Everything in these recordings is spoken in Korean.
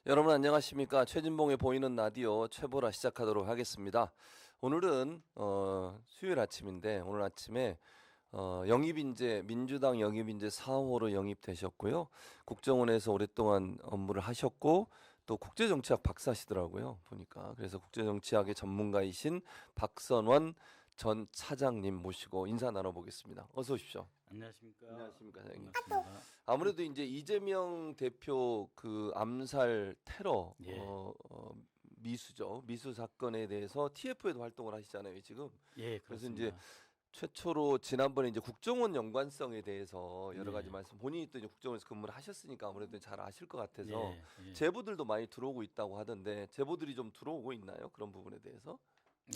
여러분 안녕하십니까? 최진봉의 보이는 라디오 최보라 시작하도록 하겠습니다. 오늘은 수요일 아침인데 오늘 아침에 영입인재 민주당 영입인재 4호로 영입되셨고요. 국정원에서 오랫동안 업무를 하셨고 또 국제정치학 박사시더라고요. 보니까 그래서 국제정치학의 전문가이신 박선원 전 차장님 모시고 인사 나눠보겠습니다. 어서 오십시오. 안녕하십니까. 안녕하십니까, 사장님. 반갑습니다. 아무래도 이제 이재명 대표 그 암살 테러 예. 미수죠. 미수 사건에 대해서 TF에도 활동을 하시잖아요, 지금. 예, 그래서 그렇습니다. 이제 최초로 지난번에 이제 국정원 연관성에 대해서 여러 가지 네. 말씀 본인이 또 이제 국정원에서 근무를 하셨으니까 아무래도 잘 아실 것 같아서 예, 예. 제보들도 많이 들어오고 있다고 하던데 제보들이 좀 들어오고 있나요? 그런 부분에 대해서?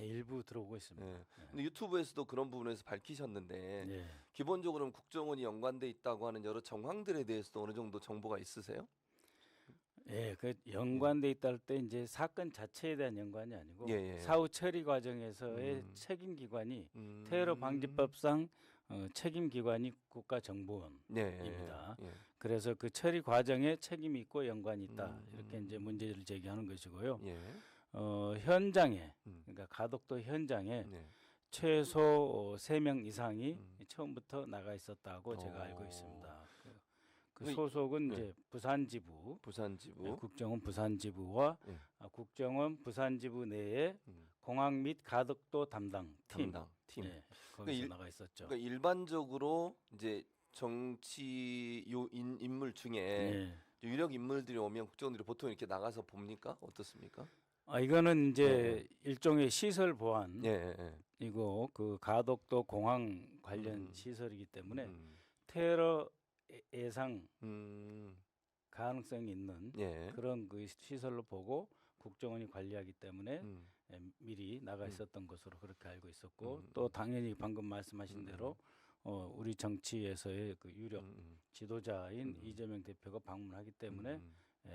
예, 일부 들어오고 있습니다. 예. 근데 유튜브에서도 그런 부분에서 밝히셨는데 예. 기본적으로는 국정원이 연관돼 있다고 하는 여러 정황들에 대해서도 어느 정도 정보가 있으세요? 예, 그 연관돼 있다 할 때 이제 사건 자체에 대한 연관이 아니고 예, 예. 사후 처리 과정에서의 음. 책임 기관이 테러 방지법상 책임 기관이 국가정보원입니다. 예, 예. 그래서 그 처리 과정에 책임이 있고 연관이 있다. 음. 이렇게 이제 문제를 제기하는 것이고요. 예. 현장에 음. 그러니까 가덕도 현장에 네. 최소 3명 이상이 음. 처음부터 나가 있었다고 제가 알고 어. 있습니다. 그 그- 소속은 네. 이제 부산지부, 부산지부. 국정원 부산지부와 예. 국정원 부산지부 내에 음. 공항 및 가덕도 담당 팀, 담당 팀. 예, 거기서 일- 나가 있었죠. 그러니까 일반적으로 이제 정치 인물 중에 예. 유력 인물들이 오면 국정원들이 보통 이렇게 나가서 봅니까? 어떻습니까? 이거는 이제 일종의 시설 보안이고 예, 예, 예. 그 가덕도 공항 관련 음. 시설이기 때문에 음. 테러 예상 음. 가능성이 있는 예. 그런 그 시설로 보고 국정원이 관리하기 때문에 음. 미리 나가 있었던 것으로 그렇게 알고 있었고 음. 또 당연히 방금 말씀하신 대로 우리 정치에서의 그 유력 지도자인 이재명 대표가 방문하기 때문에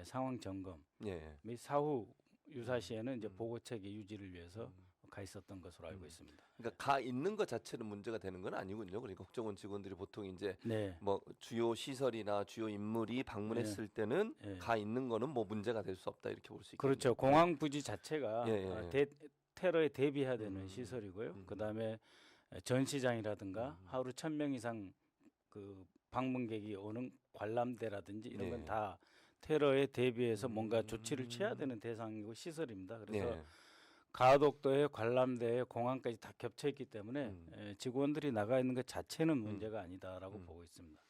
상황 점검 예. 및 사후 유사시에는 이제 보고 체계 유지를 위해서 가 있었던 것으로 알고 있습니다. 그러니까 가 있는 것 자체는 문제가 되는 건 아니군요. 그러니까 국정원 직원들이 보통 이제 네. 뭐 주요 시설이나 주요 인물이 방문했을 때는 예. 가 있는 거는 뭐 문제가 될 수 없다 이렇게 볼 수 있겠네요. 그렇죠. 공항 부지 자체가 예, 예. 테러에 대비해야 되는 시설이고요. 그다음에 전시장이라든가 하루 1,000명 이상 그 방문객이 오는 관람대라든지 이런 예. 건 다 테러에 대비해서 뭔가 조치를 취해야 되는 대상이고 시설입니다. 그래서 예. 가덕도에 관람대에 공항까지 다 겹쳐 있기 때문에 직원들이 나가 있는 것 자체는 문제가 아니다라고 보고 있습니다.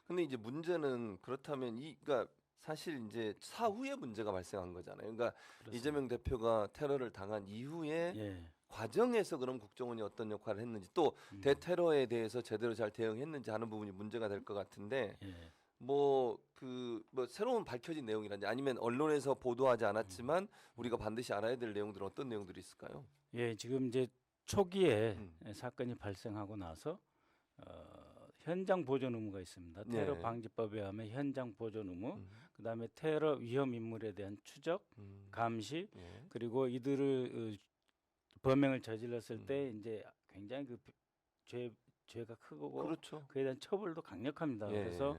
근데 이제 문제는 그렇다면 그러니까 사실 이제 사후에 문제가 발생한 거잖아요. 그러니까 이재명 대표가 테러를 당한 이후에 예. 과정에서 그럼 국정원이 어떤 역할을 했는지 또 대테러에 대해서 제대로 잘 대응했는지 하는 부분이 문제가 될 것 같은데 예. 뭐 새로운 밝혀진 내용이라든지 아니면 언론에서 보도하지 않았지만 우리가 반드시 알아야 될 내용들은 어떤 내용들이 있을까요? 예, 지금 이제 초기에 사건이 발생하고 나서 현장 보존 의무가 있습니다. 테러 네. 방지법에 의하면 현장 보존 의무, 그다음에 테러 위험 인물에 대한 추적, 감시, 예. 그리고 이들을 범행을 저질렀을 때 이제 굉장히 그 죄가 크고 그렇죠. 그에 대한 처벌도 강력합니다. 예. 그래서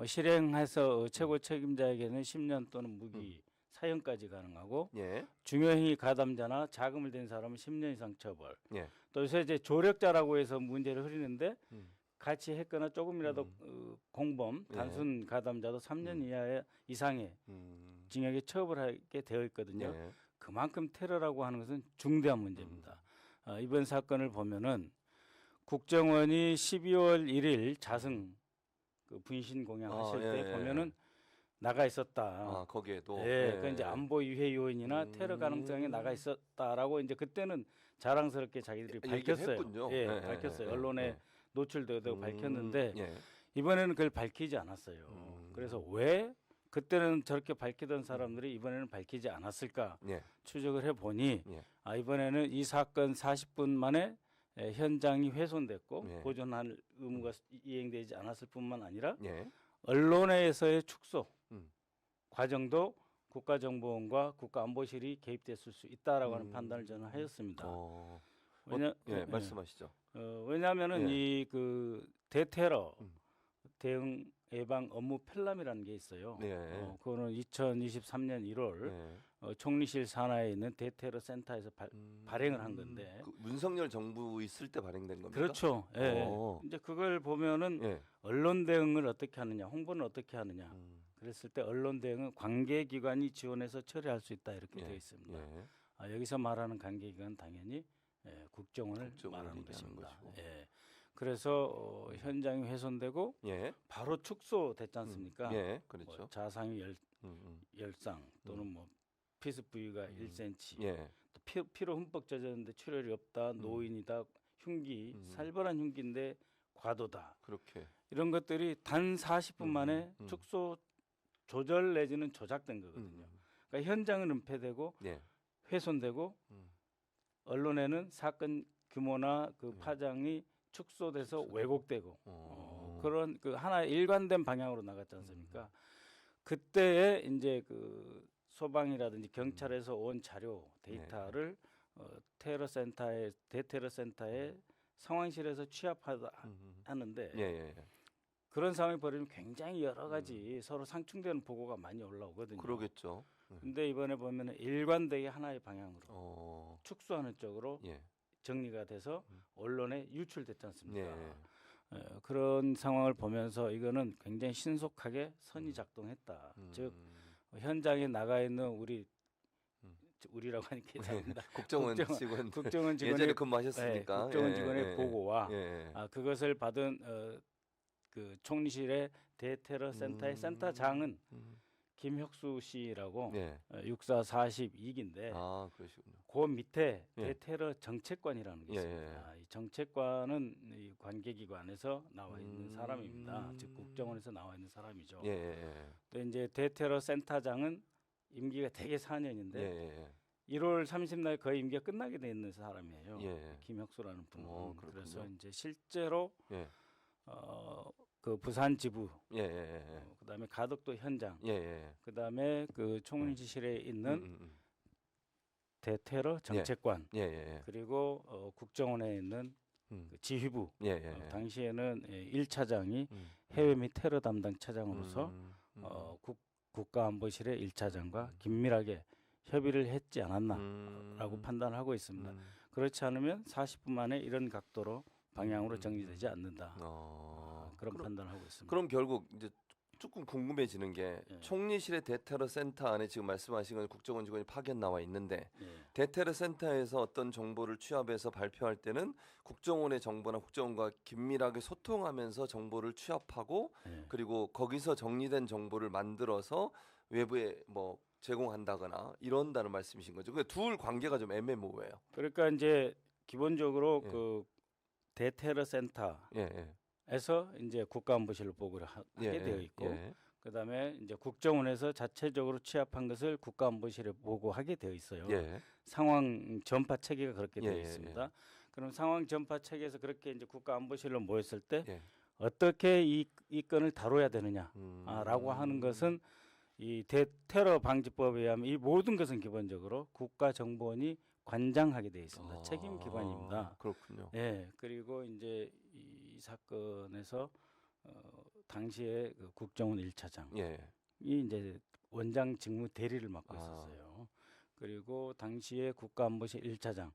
실행해서 최고 책임자에게는 10년 또는 무기 사형까지 가능하고 예. 중요행위 가담자나 자금을 댄 사람은 10년 이상 처벌. 예. 또 요새 이제 조력자라고 해서 문제를 흐리는데 같이 했거나 조금이라도 공범 단순 가담자도 3년 이상의 징역에 처벌하게 되어 있거든요. 예. 그만큼 테러라고 하는 것은 중대한 문제입니다. 이번 사건을 보면은 국정원이 12월 1일 자승 그 분신 공양하실 예, 때 예. 보면은 나가 있었다. 거기에도 예, 그 이제 안보 유해 요인이나 테러 가능성에 나가 있었다라고 이제 그때는 자랑스럽게 자기들이 얘기를 밝혔어요. 했군요. 예, 예, 밝혔어요. 예, 언론에 예. 노출되고 밝혔는데 예. 이번에는 그걸 밝히지 않았어요. 그래서 왜 그때는 저렇게 밝히던 사람들이 이번에는 밝히지 않았을까 예. 추적을 해 보니 예. 이번에는 이 사건 40분 만에 현장이 훼손됐고 예. 보존할 의무가 이행되지 않았을 뿐만 아니라 예. 언론에서의 축소 음. 과정도 국가정보원과 국가안보실이 개입됐을 수 있다라고 하는 판단을 저는 하였습니다. 말씀하시죠. 왜냐하면은 예. 이 그 대테러 대응 예방 업무 편람이라는 게 있어요. 네. 그거는 2023년 1월 네. 총리실 산하에 있는 대테러 센터에서 발행을 한 건데. 그 문석열 정부 있을 때 발행된 겁니까? 그렇죠. 예. 어. 이제 그걸 보면은 예. 언론 대응을 어떻게 하느냐, 홍보는 어떻게 하느냐. 그랬을 때 언론 대응은 관계기관이 지원해서 처리할 수 있다 이렇게 되어 있습니다. 예. 여기서 말하는 관계기관 당연히 국정원을 국정원을 말하는 얘기하는 것입니다. 것이고. 예. 그래서 현장이 훼손되고 예. 바로 축소됐지 않습니까? 예. 그렇죠. 뭐 자상이 음. 열상 또는 뭐 피스 부위가 1cm, 예. 또 피로 흠뻑 젖었는데 출혈이 없다, 노인이다, 흉기, 살벌한 흉기인데 과도다. 그렇게. 이런 것들이 단 40분 만에 축소 조절 내지는 조작된 거거든요. 그러니까 현장은 은폐되고 예. 훼손되고 언론에는 사건 규모나 그 파장이 축소돼서 왜곡되고 그런 그 하나의 일관된 방향으로 나갔지 않습니까? 그때에 이제 그 소방이라든지 경찰에서 온 자료 데이터를 테러 센터에 대테러 센터에 상황실에서 취합하는데 예. 그런 상황이 벌어지면 굉장히 여러 가지 서로 상충되는 보고가 많이 올라오거든요. 그러겠죠. 근데 이번에 보면은 일관되게 하나의 방향으로 축소하는 쪽으로 예. 정리가 돼서 언론에 유출됐지 않습니까? 예. 그런 상황을 보면서 이거는 굉장히 신속하게 선이 작동했다. 즉 현장에 나가 있는 우리라고 하니까 이상합니다. 국정원 직원 국정원 직원의 예전에 근무하셨으니까 국정원 직원의 보고와 예. 그것을 받은 그 총리실의 대테러 센터의 센터장은 김혁수 씨라고 예. 육사 42기인데 아, 그러시군요. 그 밑에 예. 대테러 정책관이라는 게 예, 있습니다. 이 정책관은 이 관계기관에서 나와 있는 사람입니다. 즉 국정원에서 나와 있는 사람이죠. 예. 또 이제 대테러 센터장은 임기가 대개 4년인데 예. 1월 30일 거의 임기가 끝나게 돼 있는 사람이에요. 예. 김혁수라는 분은. 그렇군요. 그래서 이제 실제로 예. 그 부산 지부, 예. 그다음에 가덕도 현장, 예. 그다음에 그 총리실에 있는 대테러 정책관, 예. 그리고 국정원에 있는 그 지휘부. 예. 당시에는 1차장이 해외 및 테러 담당 차장으로서 국가안보실의 1차장과 긴밀하게 협의를 했지 않았나라고 판단을 하고 있습니다. 그렇지 않으면 40분 만에 이런 각도로 방향으로 정리되지 않는다. 그런 판단을 하고 있습니다. 그럼 결국 이제 조금 궁금해지는 게 총리실의 대테러 센터 안에 지금 말씀하신 건 국정원 직원이 파견 나와 있는데 대테러 센터에서 어떤 정보를 취합해서 발표할 때는 국정원의 정보나 국정원과 긴밀하게 소통하면서 정보를 취합하고 그리고 거기서 정리된 정보를 만들어서 외부에 뭐 제공한다거나 이런다는 말씀이신 거죠. 그 둘 관계가 좀 애매모호해요. 그러니까 이제 기본적으로 그 대테러 센터에서 이제 국가안보실로 보고를 하게 되어 있고 그다음에 이제 국정원에서 자체적으로 취합한 것을 국가안보실에 보고하게 되어 있어요. 상황 전파 체계가 그렇게 되어 있습니다. 그럼 상황 전파 체계에서 그렇게 이제 국가안보실로 모였을 때 어떻게 이 건을 다뤄야 되느냐라고 하는 것은 이 대테러 방지법에 의하면 이 모든 것은 기본적으로 국가정보원이 관장하게 되어 있습니다. 책임 기관입니다. 그렇군요. 그리고 이제 이 사건에서 당시에 그 국정원 1차장이 이제 원장 직무 대리를 맡고 있었어요. 그리고 당시에 국가안보실 1차장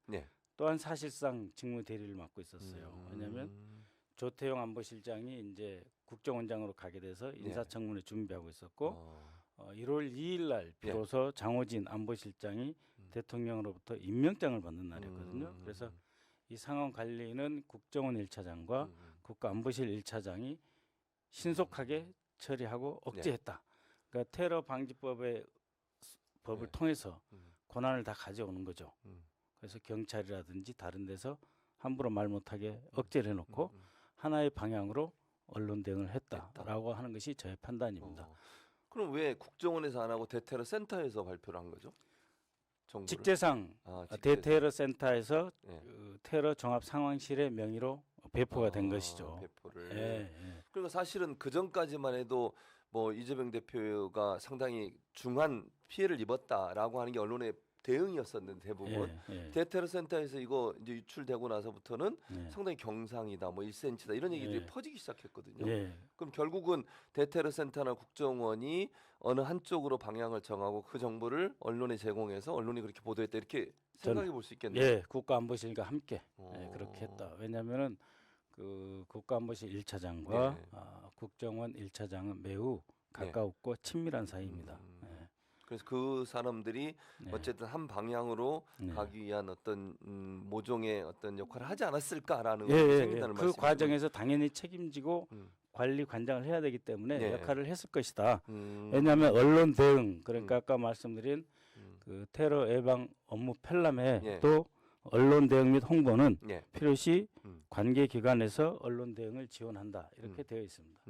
또한 사실상 직무 대리를 맡고 있었어요. 왜냐하면 조태용 안보실장이 이제 국정원장으로 가게 돼서 인사청문회 준비하고 있었고 1월 2일 날 비로소 장호진 안보실장이 대통령으로부터 임명장을 받는 날이었거든요. 그래서 이 상황 관리는 국정원 1차장과 국가안보실 1차장이 신속하게 처리하고 억제했다. 그러니까 테러 방지법을 통해서 권한을 다 가져오는 거죠. 그래서 경찰이라든지 다른 데서 함부로 말 못하게 억제를 해놓고 하나의 방향으로 언론 대응을 했다라고 하는 것이 저의 판단입니다. 그럼 왜 국정원에서 안 하고 대테러 센터에서 발표를 한 거죠? 정보를? 직제상 대테러 센터에서 그 테러 종합 상황실의 명의로 배포가 된 것이죠. 배포를. 그러니까 사실은 그 전까지만 해도 뭐 이재명 대표가 상당히 중한 피해를 입었다라고 하는 게 언론에 대응이었었는데 대부분 대테러 센터에서 이거 이제 유출되고 나서부터는 상당히 경상이다, 뭐 1cm다 이런 얘기들이 퍼지기 시작했거든요. 그럼 결국은 대테러 센터나 국정원이 어느 한쪽으로 방향을 정하고 그 정보를 언론에 제공해서 언론이 그렇게 보도했다 이렇게 생각해 볼 수 있겠네요. 예, 국가안보실과 함께 그렇게 했다. 왜냐하면은 그 국가안보실 1차장과 국정원 1차장은 매우 가까웠고 친밀한 사이입니다. 그래서 그 사람들이 어쨌든 한 방향으로 가기 위한 어떤 모종의 어떤 역할을 하지 않았을까라는 생각다는 그 과정에서 당연히 책임지고 관리 관장을 해야 되기 때문에 역할을 했을 것이다. 왜냐하면 언론 대응 그러니까 아까 말씀드린 그 테러 예방 업무 편람회 또 언론 대응 및 홍보는 필요시 관계 기관에서 언론 대응을 지원한다 이렇게 되어 있습니다.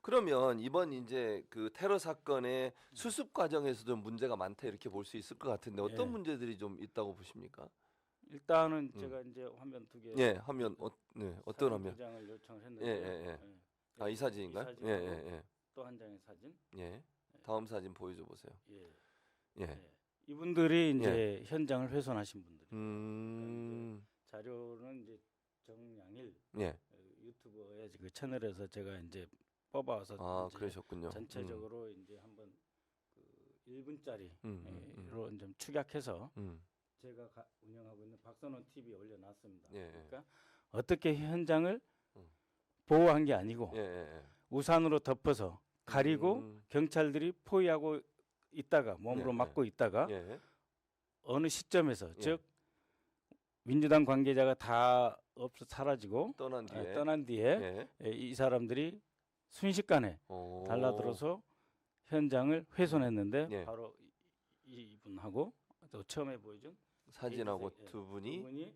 그러면 이번 이제 그 테러 사건의 수습 과정에서도 문제가 많다 이렇게 볼 수 있을 것 같은데 어떤 문제들이 좀 있다고 보십니까? 일단은 제가 이제 화면 두 개. 화면 어떤 화면? 두 장을 요청을 했는데. 이 사진인가요? 또 한 장의 사진. 다음 사진 보여줘 보세요. 이분들이 이제 현장을 훼손하신 분들이. 그러니까 자료는 이제 정양일 유튜버의 그 채널에서 제가 이제 뽑아와서 그러셨군요. 전체적으로 이제 한번 그 1분짜리로 좀 축약해서 제가 운영하고 있는 박선원 TV에 올려놨습니다. 그러니까 어떻게 현장을 보호한 게 아니고 우산으로 덮어서 가리고 경찰들이 포위하고 있다가 몸으로 막고 있다가 어느 시점에서 즉 민주당 관계자가 다 없어 사라지고 떠난 뒤에 이 사람들이 순식간에 달라들어서 현장을 훼손했는데 바로 이분하고 또 처음에 보여준 사진하고 두 분이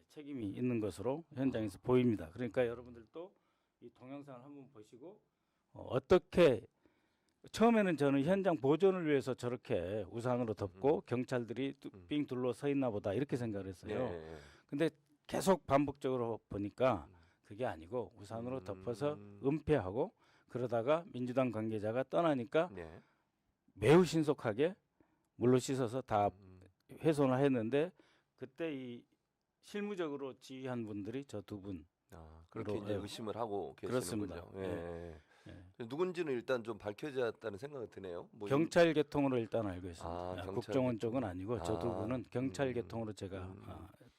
책임이 있는 것으로 현장에서 보입니다. 그러니까 여러분들도 이 동영상을 한번 보시고 어떻게 처음에는 저는 현장 보존을 위해서 저렇게 우산으로 덮고 경찰들이 빙 둘러서 있나 보다 이렇게 생각을 했어요. 근데 계속 반복적으로 보니까 그게 아니고 우산으로 덮어서 은폐하고 그러다가 민주당 관계자가 떠나니까 매우 신속하게 물로 씻어서 다 훼손을 했는데 그때 이 실무적으로 지휘한 분들이 저 두 분. 그렇게 이제 의심을 하고 계시는군요. 그렇습니다. 누군지는 일단 좀 밝혀졌다는 생각이 드네요. 경찰 계통으로 일단 알고 있습니다. 국정원 쪽은 아니고 저 두 분은 경찰 계통으로 제가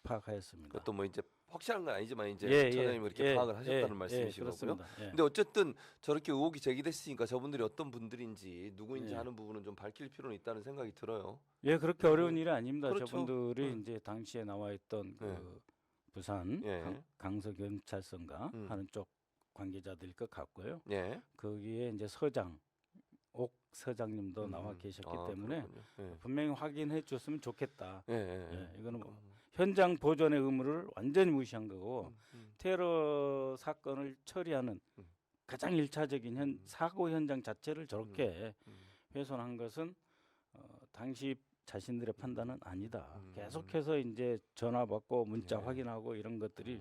파악하였습니다. 그것도 뭐 이제 확실한 건 아니지만 이제 처장님이 이렇게 파악을 하셨다는 말씀이시고요. 근데 어쨌든 저렇게 의혹이 제기됐으니까 저분들이 어떤 분들인지 누구인지 하는 부분은 좀 밝힐 필요는 있다는 생각이 들어요. 그렇게 어려운 일이 아닙니다. 그렇죠. 저분들이 이제 당시에 나와 있던 그 부산 강서경찰서인가 하는 쪽 관계자들일 것 같고요. 거기에 이제 서장 옥 서장님도 나와 계셨기 때문에 분명히 확인해 줬으면 좋겠다. 이거는 뭐 현장 보존의 의무를 완전히 무시한 거고 테러 사건을 처리하는 가장 일차적인 사고 현장 자체를 저렇게 훼손한 것은 당시 자신들의 판단은 아니다. 계속해서 이제 전화 받고 문자 확인하고 이런 것들이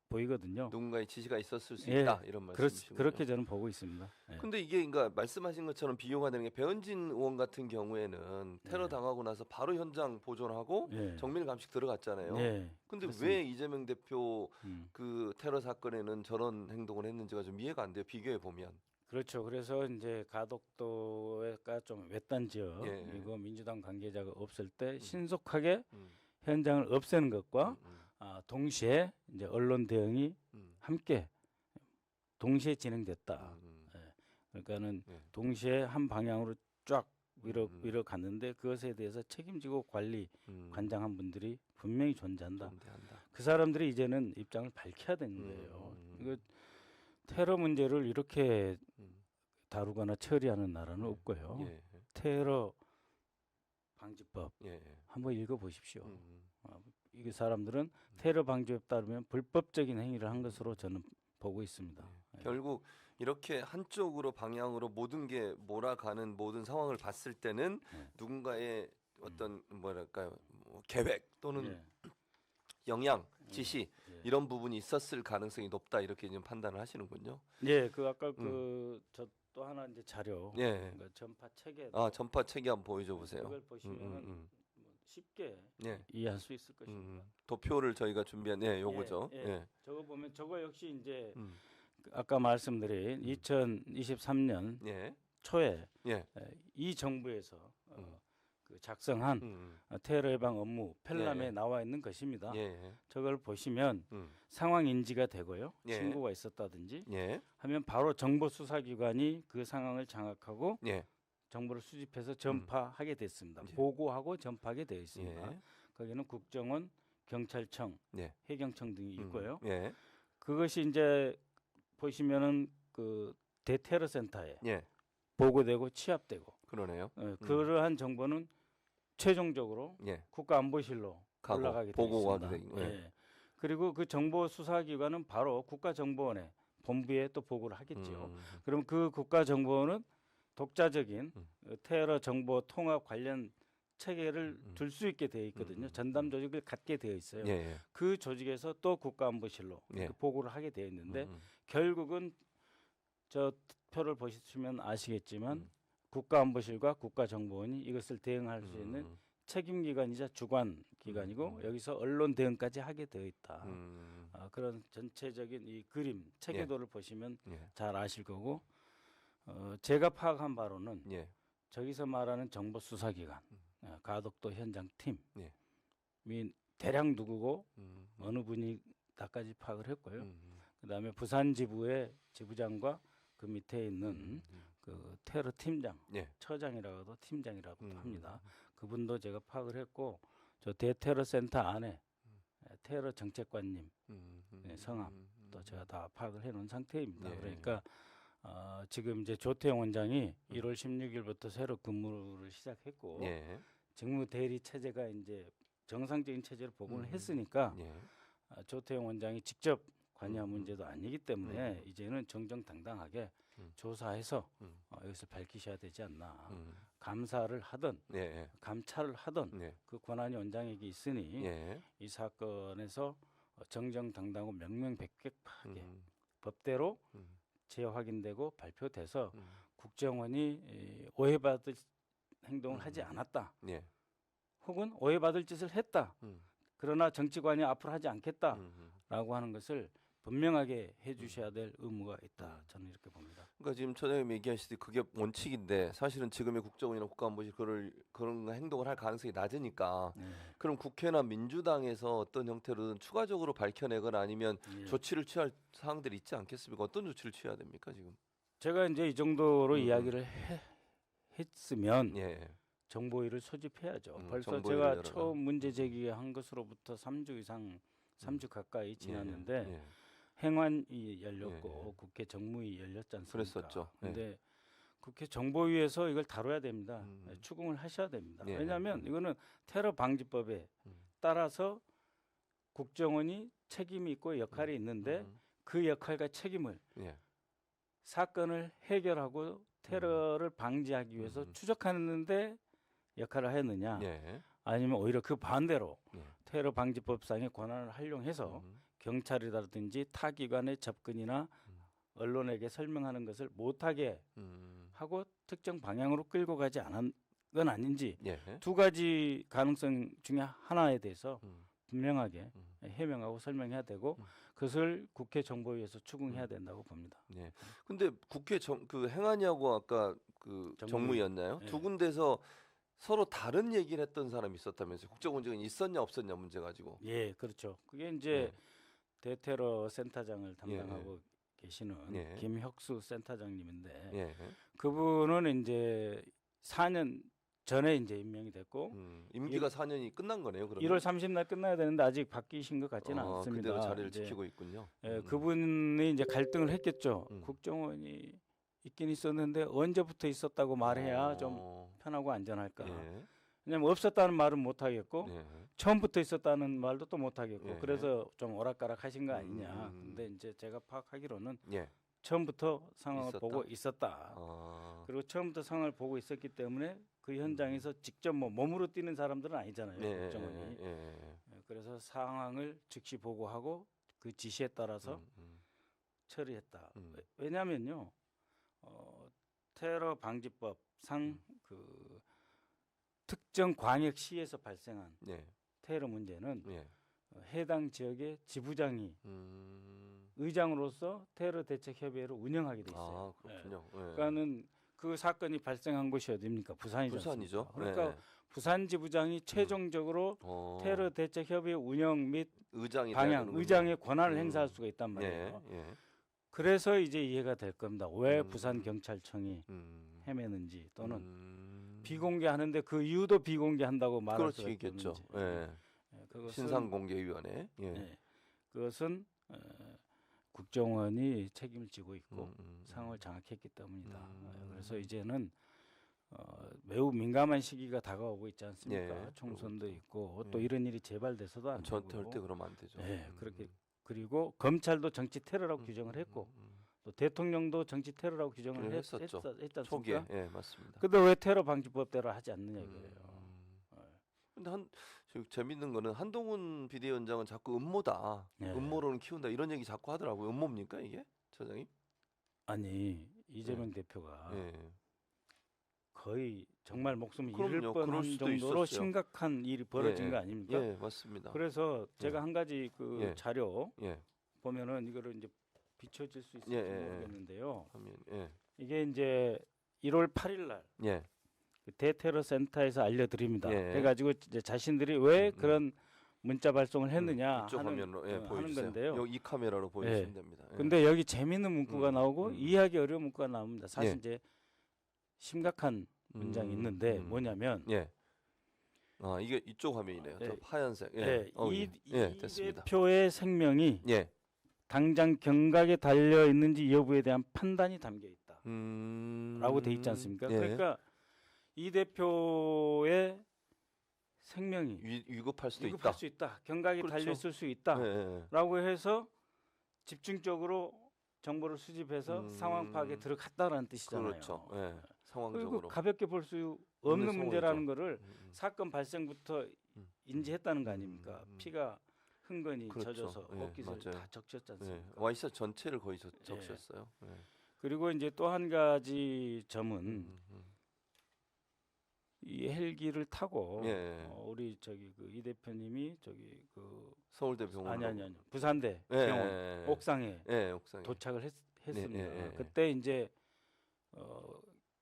보이거든요. 누군가의 지시가 있었을 수 있다 이런 말씀이시군요. 그렇게 저는 보고 있습니다. 근데 이게 그러니까 말씀하신 것처럼 비용화 되는 게 배현진 의원 같은 경우에는 테러 당하고 나서 바로 현장 보존하고 정밀 감식 들어갔잖아요. 근데 그렇습니다. 왜 이재명 대표 그 테러 사건에는 저런 행동을 했는지가 좀 이해가 안 돼요. 비교해 보면. 그렇죠. 그래서 이제 가덕도가 좀 외딴 지역 이거 민주당 관계자가 없을 때 신속하게 현장을 없애는 것과 동시에 이제 언론 대응이 함께 동시에 진행됐다. 그러니까는 동시에 한 방향으로 쫙 위로 갔는데 그것에 대해서 책임지고 관리 관장한 분들이 분명히 존재한다. 그 사람들이 이제는 입장을 밝혀야 되는 거예요. 이거 테러 문제를 이렇게 다루거나 처리하는 나라는 없고요. 테러 방지법 한번 읽어보십시오. 이 사람들은 테러 방지법에 따르면 불법적인 행위를 한 것으로 저는 보고 있습니다. 결국 이렇게 한쪽으로 방향으로 모든 게 몰아가는 모든 상황을 봤을 때는 누군가의 어떤 뭐랄까요 계획 또는 영향, 지시 이런 부분이 있었을 가능성이 높다 이렇게 좀 판단을 하시는군요. 그 아까 그 저 또 하나 이제 자료 그러니까 전파 체계 전파 체계 한번 보여줘 보세요. 이걸 보시면 쉽게 예. 이해할 수 있을 것입니다. 도표를 저희가 준비한 요거죠. 예. 저거 보면 저거 역시 이제 음. 아까 말씀드린 2023년 예. 초에 예. 이 정부에서 그 작성한 테러 예방 업무 편람에 예. 나와 있는 것입니다. 예. 저걸 보시면 음. 상황 인지가 되고요. 예. 신고가 있었다든지 예. 하면 바로 정보 수사기관이 그 상황을 장악하고 예. 정보를 수집해서 전파하게 됐습니다. 예. 보고하고 전파하게 되어 있습니다. 예. 거기는 국정원, 경찰청, 예. 해경청 등이 있고요. 예. 그것이 이제 보시면은 그 대테러 센터에 예. 보고되고 취합되고 그러네요. 그러한 정보는 최종적으로 예. 국가안보실로 가고, 올라가게 되어 보고가 있습니다. 하게 되고, 예. 예. 그리고 그 정보 수사기관은 바로 국가정보원에 본부에 또 보고를 하겠죠. 그럼 그 국가정보원은 독자적인 테러 정보 통합 관련 체계를 둘 수 있게 되어 있거든요. 전담 조직을 갖게 되어 있어요. 예. 예. 그 조직에서 또 국가안보실로 예. 그 보고를 하게 되어 있는데 결국은 저 표를 보시면 아시겠지만 국가안보실과 국가정보원이 이것을 대응할 수 있는 책임기관이자 주관기관이고 여기서 언론 대응까지 하게 되어 있다. 그런 전체적인 이 그림 체계도를 보시면 예. 잘 아실 거고 제가 파악한 바로는 예. 저기서 말하는 정보수사기관 가덕도 현장팀이 예. 대략 누구고 어느 분이 다까지 파악을 했고요. 그다음에 부산 지부의 지부장과 그 밑에 있는 그 테러 팀장, 예. 처장이라고도 팀장이라고도 합니다. 그분도 제가 파악을 했고 저 대테러 센터 안에 테러 정책관님 성함도 제가 다 파악을 해놓은 상태입니다. 예. 그러니까 지금 이제 조태용 원장이 1월 16일부터 새로 근무를 시작했고 예. 직무 대리 체제가 이제 정상적인 체제로 복원을 했으니까 예. 조태용 원장이 직접 관여한 문제도 아니기 때문에 이제는 정정당당하게 조사해서 이것을 밝히셔야 되지 않나. 감사를 하든 예. 감찰을 하든 예. 그 권한이 원장에게 있으니 예. 이 사건에서 정정당당하고 명명백백하게 법대로 재확인되고 발표돼서 국정원이 오해받을 행동을 하지 않았다. 예. 혹은 오해받을 짓을 했다. 그러나 정치관이 앞으로 하지 않겠다라고 하는 것을 분명하게 해주셔야 될 의무가 있다. 저는 이렇게 봅니다. 그러니까 지금 처장님이 얘기하시듯이 그게 원칙인데 사실은 지금의 국정원이나 국가안보실 그런 행동을 할 가능성이 낮으니까 그럼 국회나 민주당에서 어떤 형태로든 추가적으로 밝혀내거나 아니면 조치를 취할 사항들이 있지 않겠습니까? 어떤 조치를 취해야 됩니까 지금? 제가 이제 이 정도로 이야기를 했으면 예. 정보위를 소집해야죠. 벌써 정보위를 제가 열어라. 처음 문제 제기한 것으로부터 3주 이상, 3주 가까이 지났는데 예. 행안위 열렸고 국회 정무위 열렸지 않습니까? 그랬었죠. 근데 국회 정보위에서 이걸 다뤄야 됩니다. 추궁을 하셔야 됩니다. 예. 왜냐하면 이거는 테러 방지법에 따라서 국정원이 책임이 있고 역할이 있는데 그 역할과 책임을 예. 사건을 해결하고 테러를 방지하기 위해서 추적하는데 역할을 했느냐 예. 아니면 오히려 그 반대로 예. 테러 방지법상의 권한을 활용해서 경찰이라든지 타 기관의 접근이나 언론에게 설명하는 것을 못하게 하고 특정 방향으로 끌고 가지 않은 건 아닌지 예. 두 가지 가능성 중에 하나에 대해서 분명하게 해명하고 설명해야 되고 그것을 국회 정보위에서 추궁해야 된다고 봅니다. 예. 근데 국회 그 행안위하고 아까 그 정무위였나요? 예. 두 군데서 서로 다른 얘기를 했던 사람이 있었다면서요. 국정원장이 있었냐 없었냐 문제 가지고. 예, 그렇죠. 그게 이제 대테러 센터장을 담당하고 계시는 예. 김혁수 센터장님인데 예. 그분은 이제 4년 전에 이제 임명이 됐고 임기가 4년이 끝난 거네요. 그러면 1월 30일 끝나야 되는데 아직 바뀌신 것 같지는 않습니다. 그대로 자리를 이제, 지키고 있군요. 예, 그분이 이제 갈등을 했겠죠. 국정원이 있긴 있었는데 언제부터 있었다고 말해야 좀 편하고 안전할까. 예. 왜냐면 없었다는 말은 못 하겠고 예. 처음부터 있었다는 말도 또 못 하겠고 예. 그래서 좀 오락가락 하신 거 아니냐. 근데 이제 제가 파악하기로는 예. 처음부터 상황을 있었다? 보고 있었다. 그리고 처음부터 상황을 보고 있었기 때문에 그 현장에서 직접 뭐 몸으로 뛰는 사람들은 아니잖아요. 예. 국정원이. 예. 그래서 상황을 즉시 보고하고 그 지시에 따라서 처리했다. 왜냐하면요, 테러 방지법상 그 특정 광역시에서 발생한 예. 테러 문제는 예. 해당 지역의 지부장이 의장으로서 테러 대책 협의회를 운영하게 돼 있어요. 아, 그렇군요. 예. 그러니까는 그 사건이 발생한 곳이 어디입니까? 부산이죠. 부산이죠. 그러니까 예. 부산 지부장이 최종적으로 테러 대책 협의회 운영 및 의장이 방향, 되는군요. 의장의 권한을 행사할 수가 있단 말이에요. 예. 예. 그래서 이제 이해가 될 겁니다. 왜 음. 부산 경찰청이 헤매는지 또는 음. 비공개하는데 그 이유도 비공개한다고 말할 수가 그렇겠죠. 있겠죠. 예. 그것은, 신상공개위원회. 예. 예, 그것은 국정원이 책임을 지고 있고 상황을 장악했기 때문이다. 그래서 이제는 매우 민감한 시기가 다가오고 있지 않습니까? 예, 총선도 그렇죠. 있고 또 예. 이런 일이 재발돼서도 안 절대 되고. 그러면 안 되죠. 예, 그렇게 그리고 검찰도 정치 테러라고 규정을 했고 또 대통령도 정치 테러라고 규정을 했지 않습니까? 초기에 예, 맞습니다. 근데 왜 테러 방지법대로 하지 않느냐 이거예요. 근데 지금 재밌는 거는 한동훈 비대위원장은 자꾸 음모다, 예. 음모론을 키운다 이런 얘기 자꾸 하더라고요. 음모입니까 이게, 처장님? 아니 이재명 대표가 예. 거의 정말 목숨을 그럼요. 잃을 뻔한 그럴 수도 정도로 있었어요. 심각한 일이 벌어진 예. 거 아닙니까? 예, 맞습니다. 그래서 제가 한 가지 그 예. 자료 예. 보면은 이거를 이제 비춰질 수 있을지 모르겠는데요. 하면 예. 이게 이제 1월 8일 날 예. 그 대테러 센터에서 알려드립니다. 예. 그래가지고 이제 자신들이 왜 그런 문자 발송을 했느냐 이쪽 하는, 화면으로 하는 보여주세요. 건데요. 여기 이 카메라로 보여주시면 됩니다. 예. 근데 여기 재미있는 문구가 나오고 음. 이해하기 어려운 문구가 나옵니다. 사실 예. 이제 심각한 문장이 있는데 뭐냐면 예. 아, 이게 이쪽 화면이네요. 저 예. 하얀색. 예. 예, 이 됐습니다. 대표의 생명이 예. 당장 경각에 달려 있는지 여부에 대한 판단이 담겨 있다. 음. 라고 돼 있지 않습니까? 예. 그러니까 이 대표의 생명이 위급할 수도 위급할 있다. 수 있다. 경각에 그렇죠. 달려 있을 수 있다. 예, 예. 라고 해서 집중적으로 정보를 수집해서 상황 파악에 들어갔다라는 뜻이잖아요. 그렇죠. 예. 그리고 상황적으로. 가볍게 볼 수 없는 상황이죠. 문제라는 거를 음. 사건 발생부터 인지했다는 거 아닙니까? 음. 피가 흥건히 그렇죠. 젖어서 예, 옷깃을 맞아요. 다 적셨지 예. 않습니까? 와이셔츠 전체를 거의 적셨어요. 예. 그리고 이제 또 한 가지 점은 이 헬기를 타고 예. 우리 저기 그 이 대표님이 저기 그 서울대 병원. 아니 부산대 예, 병원 예, 예. 옥상에 예, 옥상에. 도착을 했습니다. 예. 그때 이제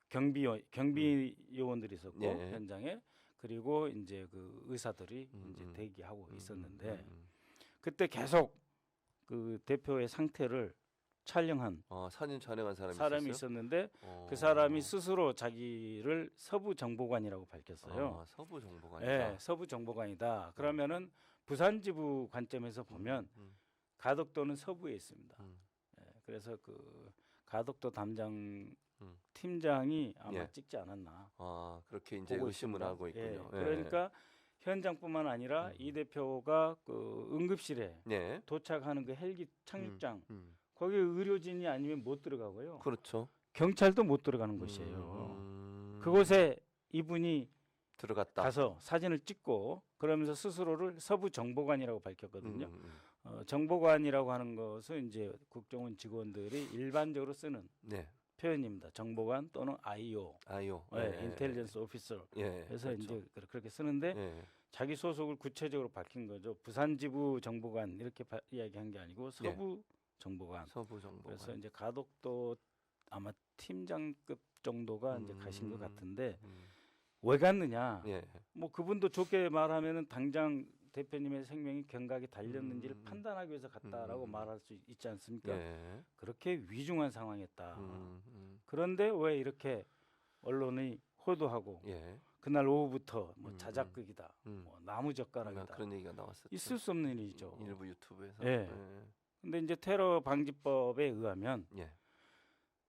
경비 요원들이 있었고 예. 현장에 그리고 이제 그 의사들이 이제 대기하고 있었는데 그때 계속 그 대표의 상태를 촬영한 사진 촬영한 사람이 있었어요? 있었는데 그 사람이 스스로 자기를 서부 정보관이라고 밝혔어요. 서부 정보관이다. 예, 서부 정보관이다. 그러면은 부산 지부 관점에서 보면 가덕도는 서부에 있습니다. 예, 그래서 그 가덕도 담당 팀장이 아마 예. 찍지 않았나. 그렇게 이제 보고 의심을 있습니다. 하고 있군요. 예, 그러니까 현장뿐만 아니라 이 대표가 그 응급실에 예. 도착하는 그 헬기 착륙장 음. 거기 의료진이 아니면 못 들어가고요. 그렇죠. 경찰도 못 들어가는 곳이에요. 그곳에 이분이 들어갔다. 가서 사진을 찍고 그러면서 스스로를 서부 정보관이라고 밝혔거든요. 정보관이라고 하는 것은 이제 국정원 직원들이 일반적으로 쓰는 네. 표현입니다. 정보관 또는 IO, 아이오. 인텔리전스 오피서. 예. 그래서 그렇죠. 이제 그렇게 쓰는데 예. 자기 소속을 구체적으로 밝힌 거죠. 부산지부 정보관 이렇게 이야기한 게 아니고 서부 정보관. 서부 정보관. 그래서 이제 가덕도 아마 팀장급 정도가 이제 가신 것 같은데 왜 갔느냐? 예. 뭐 그분도 좋게 말하면은 당장 대표님의 생명이 경각에 달렸는지를 판단하기 위해서 갔다라고 말할 수 있지 않습니까? 예. 그렇게 위중한 상황이었다. 음. 그런데 왜 이렇게 언론이 호도하고 예. 그날 오후부터 뭐 자작극이다, 음. 뭐 나무젓가락이다, 그런 얘기가 나왔었죠. 있을 수 없는 일이죠. 일부 유튜브에서. 예. 근데 이제 테러 방지법에 의하면 예.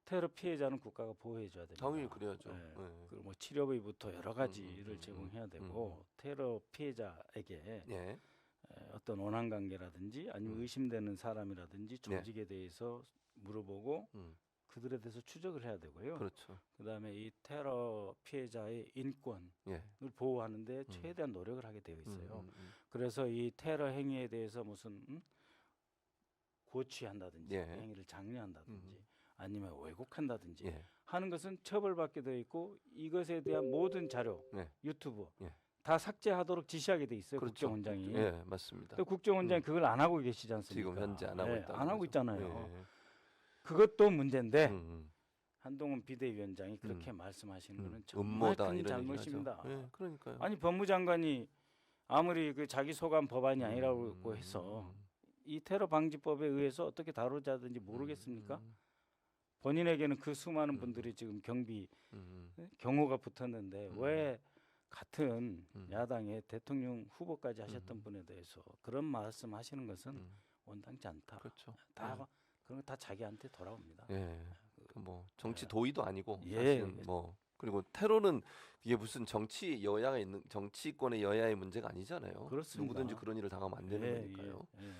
테러 피해자는 국가가 보호해줘야 됩니다. 당연히 그래야죠. 예. 예. 그리고 뭐 치료비부터 여러 가지를 제공해야 되고 테러 피해자에게 예. 어떤 원한 관계라든지 아니면 의심되는 사람이라든지 조직에 대해서 물어보고 그들에 대해서 추적을 해야 되고요. 그렇죠. 그다음에 이 테러 피해자의 인권을 예. 보호하는데 최대한 노력을 하게 되어 있어요. 그래서 이 테러 행위에 대해서 무슨 고취한다든지 예. 그 행위를 장려한다든지 아니면 왜곡한다든지 예. 하는 것은 처벌받게 되어 있고 이것에 대한 모든 자료, 네. 유튜브 예. 다 삭제하도록 지시하게 돼 있어요. 그렇죠. 국정원장이. 예, 맞습니다. 근데 국정원장이 그걸 안 하고 계시지 않습니까? 지금 현재 안 하고 예, 있다. 안 하고 있잖아요. 예. 그것도 문제인데 음. 한동훈 비대위원장이 그렇게 말씀하시는 거는 정말 음모다 큰 이런 얘기를 잘못입니다. 하죠. 예, 그러니까요. 아니 법무장관이 아무리 그 자기 소관 법안이 아니라고 해서 이 테러 방지법에 의해서 어떻게 다루자든지 모르겠습니까? 본인에게는 그 수많은 분들이 지금 경비 경호가 붙었는데 왜 같은 야당의 대통령 후보까지 하셨던 분에 대해서 그런 말씀하시는 것은 온당치 않다. 그렇죠. 다 그런 거 다 자기한테 돌아옵니다. 예. 뭐 정치 도의도 아니고 예. 사실은 뭐 그리고 테러는 이게 무슨 정치 여야가 있는 정치권의 여야의 문제가 아니잖아요. 그렇습니다. 누구든지 그런 일을 당하면 안 되는 거니까요. 예.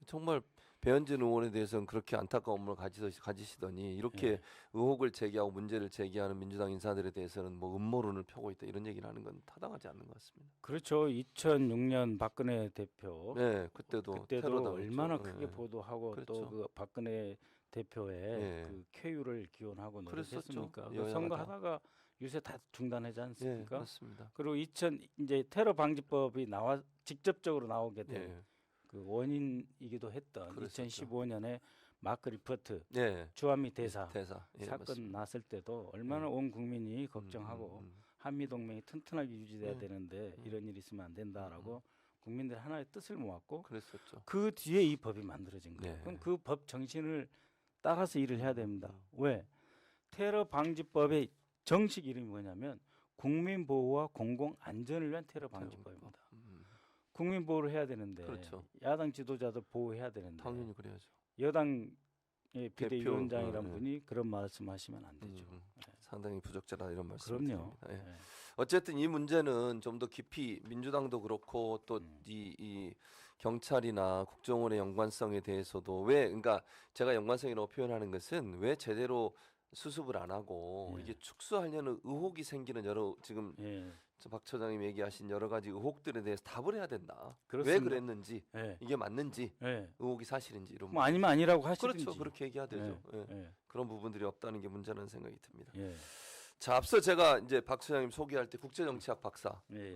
정말 배현진 의원에 대해서는 그렇게 안타까움을 가지시더니 이렇게 예. 의혹을 제기하고 문제를 제기하는 민주당 인사들에 대해서는 뭐 음모론을 펴고 있다 이런 얘기를 하는 건 타당하지 않는 것 같습니다. 그렇죠. 2006년 박근혜 대표 네, 그때도 테러 당했죠. 얼마나 예. 크게 보도하고 그렇죠. 또 그 박근혜 대표의 예. 그 쾌유를 기원하고 그랬었죠. 노력했으니까 그 여야가 선거하다가 요새 다 중단하지 예, 않습니까? 맞습니다. 그리고 이제 테러 방지법이 직접적으로 나오게 된 예. 그 원인이기도 했던 그랬었죠. 2015년에 마크 리퍼트 예. 주한미 대사 예, 사건 맞습니다. 났을 때도 얼마나 온 국민이 걱정하고 한미 동맹이 튼튼하게 유지돼야 예. 되는데 이런 일이 있으면 안 된다라고 국민들 하나의 뜻을 모았고 그랬었죠. 그 뒤에 이 법이 만들어진 거예요. 네. 그럼 그 법 정신을 따라서 일을 해야 됩니다. 왜? 테러 방지법의 정식 이름이 뭐냐면 국민 보호와 공공 안전을 위한 테러 방지법입니다. 국민 보호를 해야 되는데 그렇죠. 야당 지도자들 보호해야 되는데 당연히 그래야죠. 여당의 비대위원장이란 예. 분이 그런 말씀하시면 안 되죠. 상당히 부적절하다 이런 그럼요. 말씀입니다. 예. 예. 어쨌든 이 문제는 좀 더 깊이 민주당도 그렇고 또 이 경찰이나 국정원의 연관성에 대해서도 왜 그러니까 제가 연관성이라고 표현하는 것은 왜 제대로 수습을 안 하고 예. 이게 축소하려는 의혹이 생기는 여러 지금 예. 박 처장님 얘기하신 여러 가지 의혹들에 대해서 답을 해야 된다. 그렇습니다. 왜 그랬는지 예. 이게 맞는지 예. 의혹이 사실인지 이런 뭐 아니면 아니라고 하시든지. 그렇죠. 그렇게 얘기해야 되죠. 예. 예. 그런 부분들이 없다는 게 문제라는 생각이 듭니다. 예. 자, 앞서 제가 이제 박 소장님 소개할 때 국제정치학 박사, 예.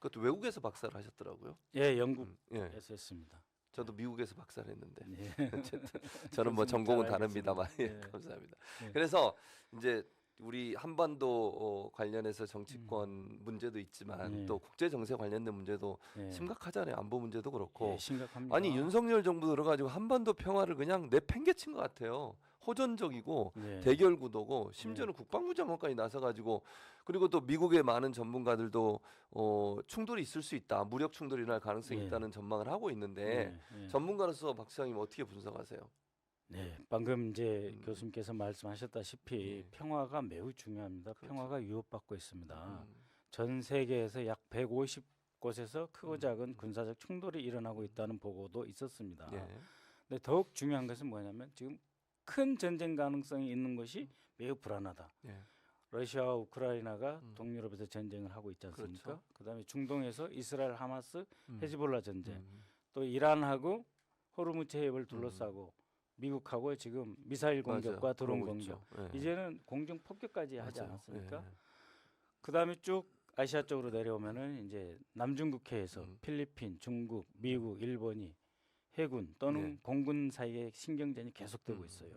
그것도 외국에서 박사를 하셨더라고요. 예. 영국에서 예, 했습니다. 저도 미국에서 박사를 했는데 예. 어쨌든 저는 뭐 교수님 전공은 잘 다릅니다만 예, 알겠습니다. 예. 감사합니다. 예. 그래서 이제 우리 한반도 관련해서 정치권 문제도 있지만 예. 또 국제 정세 관련된 문제도 예. 심각하잖아요. 안보 문제도 그렇고. 예, 심각합니다. 아니 윤석열 정부 들어가지고 한반도 평화를 그냥 내팽개친 것 같아요. 호전적이고 예. 대결 구도고 심지어는 국방부 장관까지 나서가지고 그리고 또 미국의 많은 전문가들도 충돌이 있을 수 있다, 무력 충돌이 날 가능성이 예. 있다는 전망을 하고 있는데 예. 전문가로서 박 시장님 어떻게 분석하세요? 네, 방금 이제 교수님께서 말씀하셨다시피 예. 평화가 매우 중요합니다. 그렇죠. 평화가 위협받고 있습니다. 음, 전 세계에서 약 150곳에서 크고 작은 군사적 충돌이 일어나고 있다는 보고도 있었습니다. 예. 근데 더욱 중요한 것은 뭐냐면 지금 큰 전쟁 가능성이 있는 것이 매우 불안하다. 예. 러시아와 우크라이나가 동유럽에서 전쟁을 하고 있지 않습니까? 그렇죠. 그다음에 중동에서 이스라엘 하마스 헤즈볼라 전쟁, 음, 또 이란하고 호르무즈 해협을 둘러싸고 미국하고 지금 미사일 공격과 맞아요. 드론 그러고 공격, 있죠. 예. 이제는 공중 폭격까지 하지 맞아요. 않았습니까? 예. 그다음에 쭉 아시아 쪽으로 내려오면은 이제 남중국해에서 음. 필리핀, 중국, 미국, 일본이 해군 또는 네. 공군 사이의 신경전이 계속되고 음. 있어요.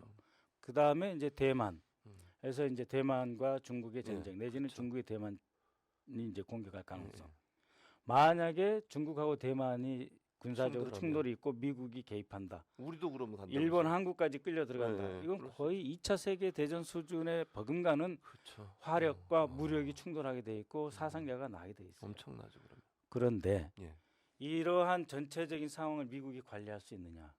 그다음에 이제 대만에서 음. 이제 대만과 중국의 예, 전쟁 내지는 그렇죠. 중국의 대만이 이제 공격할 가능성. 예. 만약에 중국하고 대만이 군사적으로 충돌하면. 충돌이 있고 미국이 개입한다. 우리도 그러면 간다. 일본, 한국까지 끌려 들어간다. 예, 예, 이건 그럴 수 거의 2차 세계 대전 수준의 버금가는 그렇죠. 화력과 무력이 충돌하게 돼 있고 사상자가 나게 돼 있어요. 엄청나죠 그러면. 그런데 예. 이러한 전체적인 상황을 미국이 관리할 수 있느냐?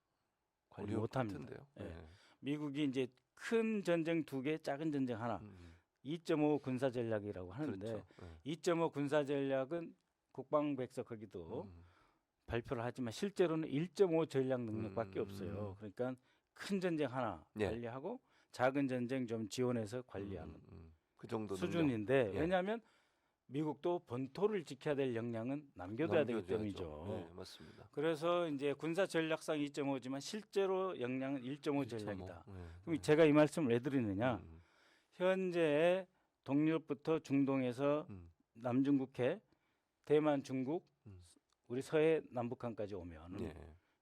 관리 어려울 것 못합니다. 같은데요. 예. 미국이 이제 큰 전쟁 2개, 작은 전쟁 하나, 2.5 군사 전략이라고 하는데 그렇죠. 2.5 군사 전략은 국방백서 거기도 발표를 하지만 실제로는 1.5 전략 능력밖에 없어요. 그러니까 큰 전쟁 하나 예. 관리하고 작은 전쟁 좀 지원해서 관리하는 그 정도 수준인데 예. 왜냐하면 미국도 본토를 지켜야 될 역량은 남겨둬야 되기 남겨줘야죠. 때문이죠. 네, 맞습니다. 그래서 이제 군사 전략상 2.5지만 실제로 역량은 1.5 전략이다. 네. 그럼 제가 이 말씀을 왜 드리느냐? 현재 동유럽부터 중동에서 남중국해, 대만, 중국, 우리 서해 남북한까지 오면은 예.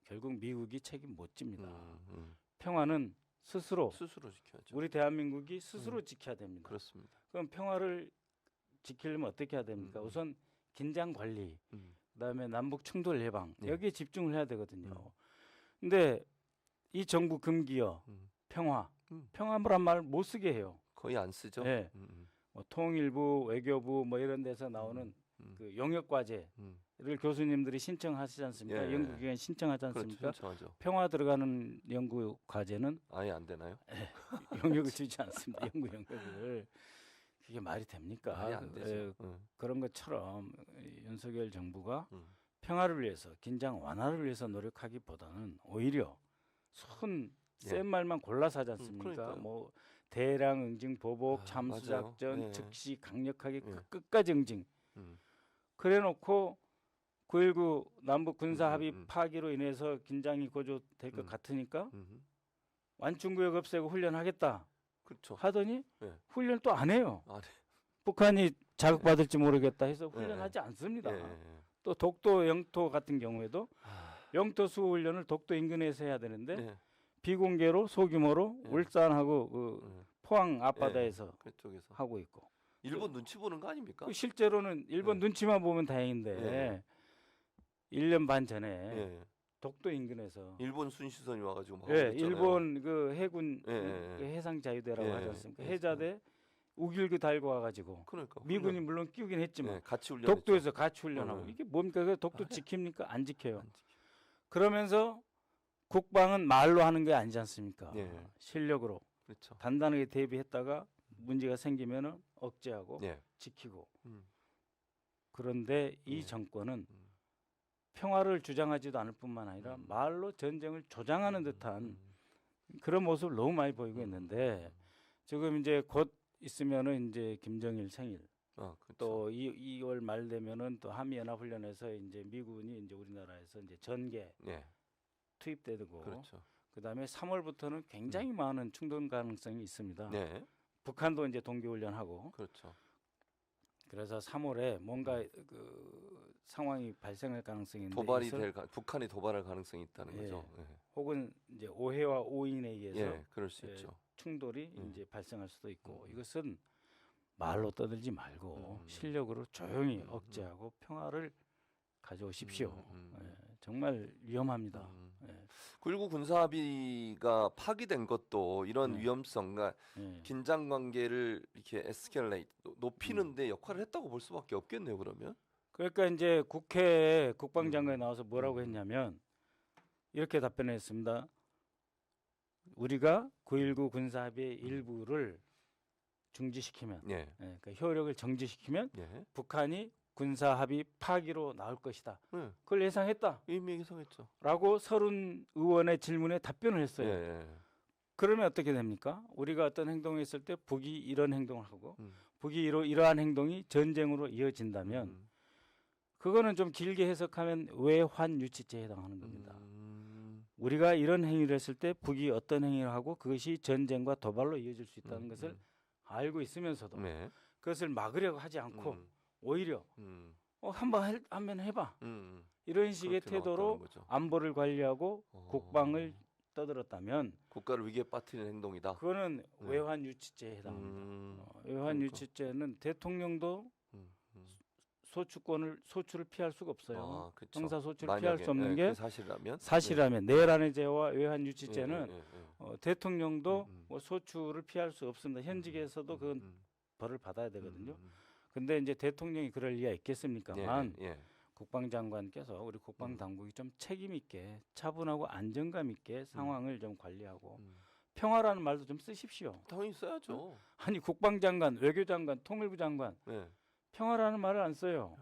결국 미국이 책임 못 집니다. 음. 평화는 스스로 지켜야죠. 우리 대한민국이 스스로 지켜야 됩니다. 그렇습니다. 그럼 평화를 지키려면 어떻게 해야 됩니까? 음. 우선 긴장 관리, 음. 그다음에 남북 충돌 예방 예. 여기에 집중을 해야 되거든요. 근데 이 정부 금기어 평화, 평화란 말 못 쓰게 해요. 거의 안 쓰죠. 네. 뭐 통일부, 외교부 뭐 이런 데서 나오는 그 영역 과제를 교수님들이 신청하시지 않습니까? 예. 연구기관 신청하지 않습니까? 그렇죠. 신청하죠. 평화 들어가는 연구 과제는 아예 안 되나요? 영역을 주지 않습니다. 연구 영역을. 그게 말이 됩니까? 말이 안 되죠. 그런 것처럼 윤석열 정부가 음. 평화를 위해서 긴장 완화를 위해서 노력하기보다는 오히려 센 말만 골라서 하지 않습니까? 그러니까요. 뭐 대량 응징, 보복, 참수 맞아요. 작전, 예. 즉시 강력하게 예. 끝까지 응징. 그래놓고 9.19 남북 군사 합의 파기로 인해서 긴장이 고조될 것 같으니까 완충구역 없애고 훈련하겠다 그렇죠. 하더니 예. 훈련 또 안 해요. 아, 네. 북한이 자극받을지 모르겠다 해서 훈련하지 않습니다. 예. 또 독도 영토 같은 경우에도 아, 영토 수호 훈련을 독도 인근에서 해야 되는데 예. 비공개로 소규모로 예. 울산하고 그 포항 앞바다에서 그쪽에서 하고 있고 일본 눈치 보는 거 아닙니까? 그 실제로는 일본 눈치만 보면 다행인데 1년 반 전에 예. 독도 인근에서 일본 순시선이 와가지고 막 예, 하고 있잖아요. 일본 그 해군 예. 그 해상 자유대라고 예. 하지 않습니까? 예. 해자대 우길그 달고 와가지고 그러니까 미군이 물론 끼우긴 했지만 같이 훈련. 독도에서 같이 훈련하고 이게 뭡니까? 그 독도 지킵니까? 안 지켜요. 그러면서 국방은 말로 하는 게 아니지 않습니까? 예. 실력으로 그렇죠. 단단하게 대비했다가 문제가 생기면은 억제하고 예. 지키고. 음. 그런데 이 예. 정권은 평화를 주장하지도 않을 뿐만 아니라 말로 전쟁을 조장하는 듯한 그런 모습을 너무 많이 보이고 있는데 지금 이제 곧 있으면은 이제 김정일 생일 아, 그렇죠. 또 2월 말 되면은 또 한미 연합 훈련에서 이제 미군이 이제 우리나라에서 이제 전개 예. 투입되고 그렇죠. 그다음에 3월부터는 굉장히 많은 충돌 가능성이 있습니다. 네. 북한도 이제 동계 훈련하고 그렇죠. 그래서 3월에 뭔가 그 상황이 발생할 가능성이 있는데 도발이 이것을 북한이 도발할 가능성이 있다는 예. 거죠. 예. 혹은 이제 오해와 오인에 의해서 예, 그럴 수 예, 있죠. 충돌이 이제 발생할 수도 있고 이것은 말로 떠들지 말고 실력으로 조용히 억제하고 평화를 가져오십시오. 예, 정말 위험합니다. 예. 9.19 군사합의가 파기된 것도 이런 네. 위험성과 예. 긴장 관계를 이렇게 에스컬레이트 높이는데 역할을 했다고 볼 수밖에 없겠네요. 그러면. 그러니까 이제 국회에 국방장관이 나와서 뭐라고 했냐면 이렇게 답변했습니다. 우리가 9.19 군사합의의 일부를 중지시키면, 예. 그러니까 효력을 정지시키면 예. 북한이 군사합의 파기로 나올 것이다. 예. 그걸 예상했다. 이미 예상했죠. 라고 서른 의원의 질문에 답변을 했어요. 예. 그러면 어떻게 됩니까? 우리가 어떤 행동을 했을 때 북이 이런 행동을 하고 음. 북이 이러한 행동이 전쟁으로 이어진다면 그거는 좀 길게 해석하면 외환유치죄에 해당하는 겁니다. 우리가 이런 행위를 했을 때 북이 어떤 행위를 하고 그것이 전쟁과 도발로 이어질 수 있다는 것을 알고 있으면서도 네. 그것을 막으려고 하지 않고 오히려 한번 해봐. 이런 식의 그렇게 태도로 나왔다는 거죠. 안보를 관리하고 국방을 떠들었다면 국가를 위기에 빠뜨리는 행동이다. 그거는 네. 외환유치죄에 해당합니다. 외환유치죄는 대통령도 소출을 피할 수가 없어요. 그쵸. 형사소출을 피할 수 없는 게 그 사실이라면 사실이라면 내란의 죄와 외환유치죄는 예. 대통령도 뭐 소출을 피할 수 없습니다. 현직에서도 그건 벌을 받아야 되거든요. 근데 이제 대통령이 그럴 리가 있겠습니까만 국방장관께서 우리 국방당국이 좀 책임 있게 차분하고 안정감 있게 상황을 좀 관리하고 평화라는 말도 좀 쓰십시오. 당연히 써야죠. 아니 국방장관, 외교장관, 통일부 장관 네. 평화라는 말을 안 써요.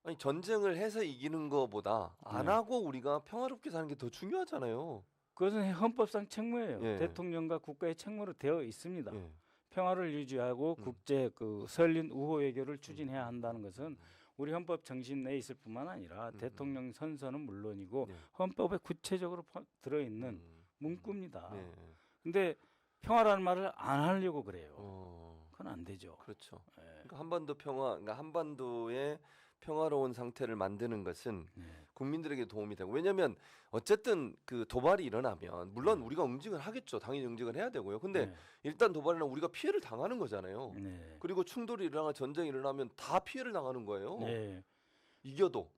아니 전쟁을 해서 이기는 것보다 안 하고 우리가 평화롭게 사는 게 더 중요하잖아요. 그것은 헌법상 책무예요. 예. 대통령과 국가의 책무로 되어 있습니다. 예. 평화를 유지하고 국제 그 설린 우호 외교를 추진해야 한다는 것은 우리 헌법 정신 내에 있을 뿐만 아니라 대통령 선서는 물론이고 헌법에 구체적으로 들어있는 문구입니다. 네. 근데 평화라는 말을 안 하려고 그래요. 그건 안 되죠. 그렇죠. 예. 그러니까 한반도 평화, 그러니까 한반도의 평화로운 상태를 만드는 것은 네. 국민들에게 도움이 되고 왜냐하면 어쨌든 그 도발이 일어나면 물론 우리가 응징을 하겠죠. 당연히 응징을 해야 되고요. 근데 네. 일단 도발이나 우리가 피해를 당하는 거잖아요. 네. 그리고 충돌이 일어나 전쟁이 일어나면 다 피해를 당하는 거예요. 네. 이겨도.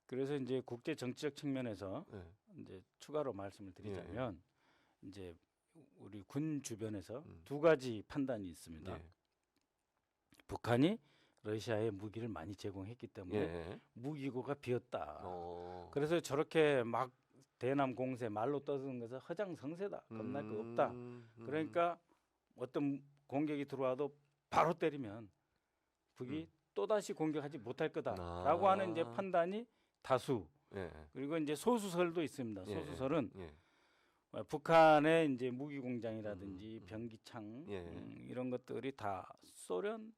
그래서 이제 국제 정치적 측면에서 네. 이제 추가로 말씀을 드리자면 이제 우리 군 주변에서 음. 두 가지 판단이 있습니다. 예. 북한이 러시아에 무기를 많이 제공했기 때문에 예. 무기고가 비었다. 어. 그래서 저렇게 막 대남 공세 말로 떠드는 것은 허장성세다. 겁날 거 없다. 그러니까 어떤 공격이 들어와도 바로 때리면 북이 또다시 공격하지 못할 거다라고 하는 이제 판단이 다수. 예. 그리고 이제 소수설도 있습니다. 예. 소수설은 예. 북한의 이제 무기 공장이라든지 병기창 예. 이런 것들이 다 소련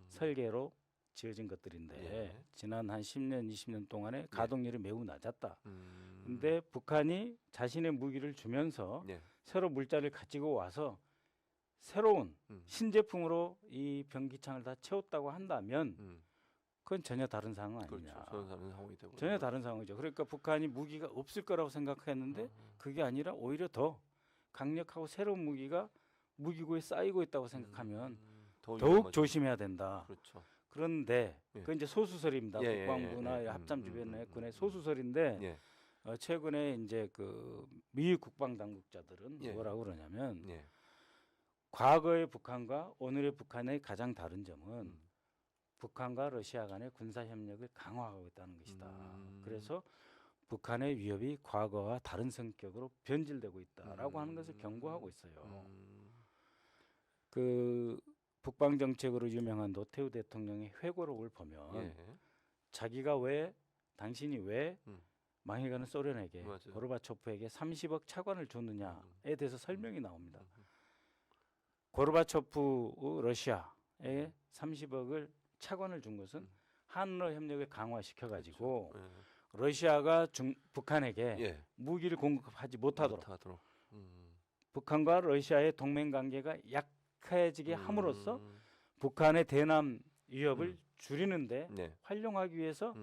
설계로 지어진 것들인데 예. 지난 한 10년, 20년 동안에 가동률이 매우 낮았다. 근데 근데 북한이 자신의 무기를 주면서 예. 새로 물자를 가지고 와서 새로운 신제품으로 이 병기창을 다 채웠다고 한다면 그건 전혀 다른 상황 아니냐. 그렇죠. 전혀 다른 상황이 되고 전혀 다른 상황이죠. 그러니까 북한이 무기가 없을 거라고 생각했는데 그게 아니라 오히려 더 강력하고 새로운 무기가 무기고에 쌓이고 있다고 생각하면 더욱 위험하죠. 조심해야 된다. 그렇죠. 그런데 예. 그건 이제 소수설입니다. 예, 예, 국방부나 예, 예. 합참 주변의 군의 소수설인데 예. 최근에 이제 그 미 국방 당국자들은 예. 뭐라고 그러냐면 예. 과거의 북한과 오늘의 북한의 가장 다른 점은 북한과 러시아 간의 군사 협력을 강화하고 있다는 것이다. 그래서 북한의 위협이 과거와 다른 성격으로 변질되고 있다라고 하는 것을 경고하고 있어요. 그 북방 정책으로 유명한 노태우 대통령의 회고록을 보면 예. 자기가 왜 당신이 왜 망해가는 소련에게 맞아요. 고르바초프에게 30억 차관을 줬느냐에 대해서 설명이 나옵니다. 고르바초프 러시아에 30억을 차관을 준 것은 한러 협력을 강화시켜 가지고 그렇죠. 러시아가 북한에게 예. 무기를 공급하지 못하도록 못하도록. 북한과 러시아의 동맹 관계가 약해지게 함으로써 북한의 대남 위협을 줄이는데 네. 활용하기 위해서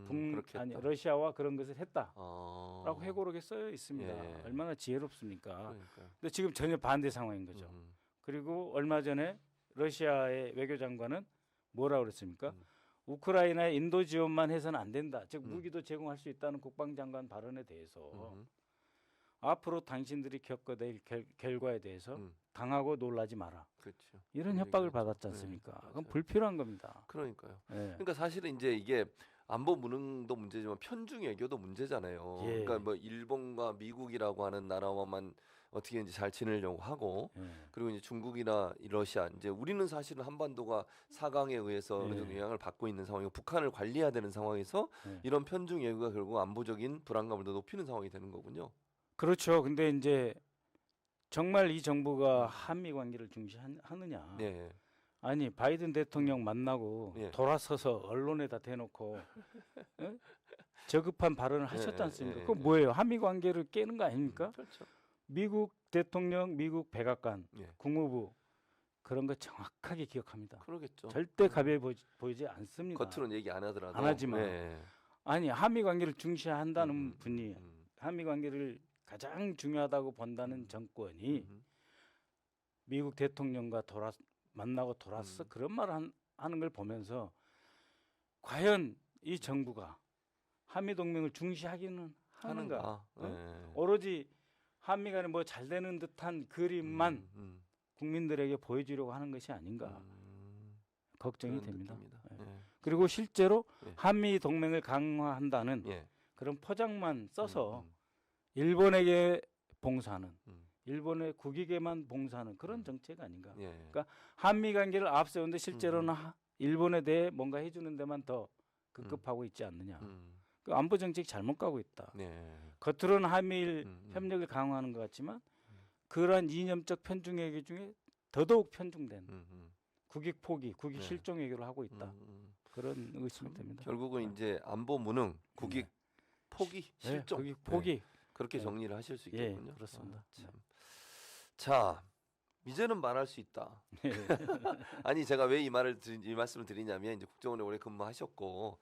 그렇게 했다. 러시아와 그런 것을 했다라고 아. 회고록에 쓰여 있습니다. 예. 얼마나 지혜롭습니까? 그러니까요. 근데 지금 전혀 반대 상황인 거죠. 그리고 얼마 전에 러시아의 외교장관은 뭐라고 그랬습니까? 우크라이나의 인도 지원만 해서는 안 된다. 즉 무기도 제공할 수 있다는 국방장관 발언에 대해서 앞으로 당신들이 겪어낼 결과에 대해서 당하고 놀라지 마라. 그렇죠. 이런 그런 협박을 얘기죠. 받았지 네, 않습니까? 맞아요. 그건 불필요한 겁니다. 그러니까요. 예. 그러니까 사실은 이제 이게 안보 무능도 문제지만 편중 외교도 문제잖아요. 예. 그러니까 뭐 일본과 미국이라고 하는 나라와만 어떻게 이제 잘 지내려고 하고 예. 그리고 이제 중국이나 이 러시아 이제 우리는 사실은 한반도가 사강에 의해서 어느 예. 정도 영향을 받고 있는 상황이고 북한을 관리해야 되는 상황에서 예. 이런 편중 외교가 결국 안보적인 불안감을 더 높이는 상황이 되는 거군요. 그렇죠. 근데 이제 정말 이 정부가 한미 관계를 중시하느냐? 네. 아니 바이든 대통령 만나고 예. 돌아서서 언론에다 대놓고 예? 저급한 발언을 하셨지 않습니까? 예. 그건 뭐예요? 한미 관계를 깨는 거 아닙니까? 그렇죠. 미국 대통령, 미국 백악관, 예. 국무부 그런 거 정확하게 기억합니다. 그러겠죠. 절대 가벼워 보이지 않습니다. 겉으로는 얘기 안 하더라도 안 하지만 예. 아니 한미 관계를 중시한다는 음, 분이 음. 한미 관계를 가장 중요하다고 본다는 정권이 미국 대통령과 만나고 돌아서 그런 말을 하는 걸 보면서 과연 이 정부가 한미 동맹을 중시하기는 하는가? 예. 오로지 한미 간에 뭐 잘 되는 듯한 그림만 국민들에게 보여주려고 하는 것이 아닌가 걱정이 그런 됩니다. 느낌이다. 예. 예. 그리고 실제로 예. 한미 동맹을 강화한다는 예. 그런 포장만 써서 일본에게 봉사하는 일본의 국익에만 봉사하는 그런 정책 아닌가. 예. 그러니까 한미 관계를 앞세우는데 실제로는 일본에 대해 뭔가 해주는 데만 더 급급하고 있지 않느냐. 그 안보 정책 잘못 가고 있다. 네. 겉으로는 한미일 협력을 강화하는 것 같지만 그러한 이념적 편중 외교 중에 더더욱 편중된 국익 포기, 국익 네. 실종 외교를 하고 있다. 그런 의심이 됩니다. 결국은 이제 안보 무능, 국익 포기, 실종. 국익 포기. 그렇게 네. 정리를 하실 수 예, 있겠군요. 그렇습니다. 참. 자, 이제는 말할 수 있다. 예. 아니 제가 왜 이 말씀을 드리냐면 이제 국정원에 오래 근무하셨고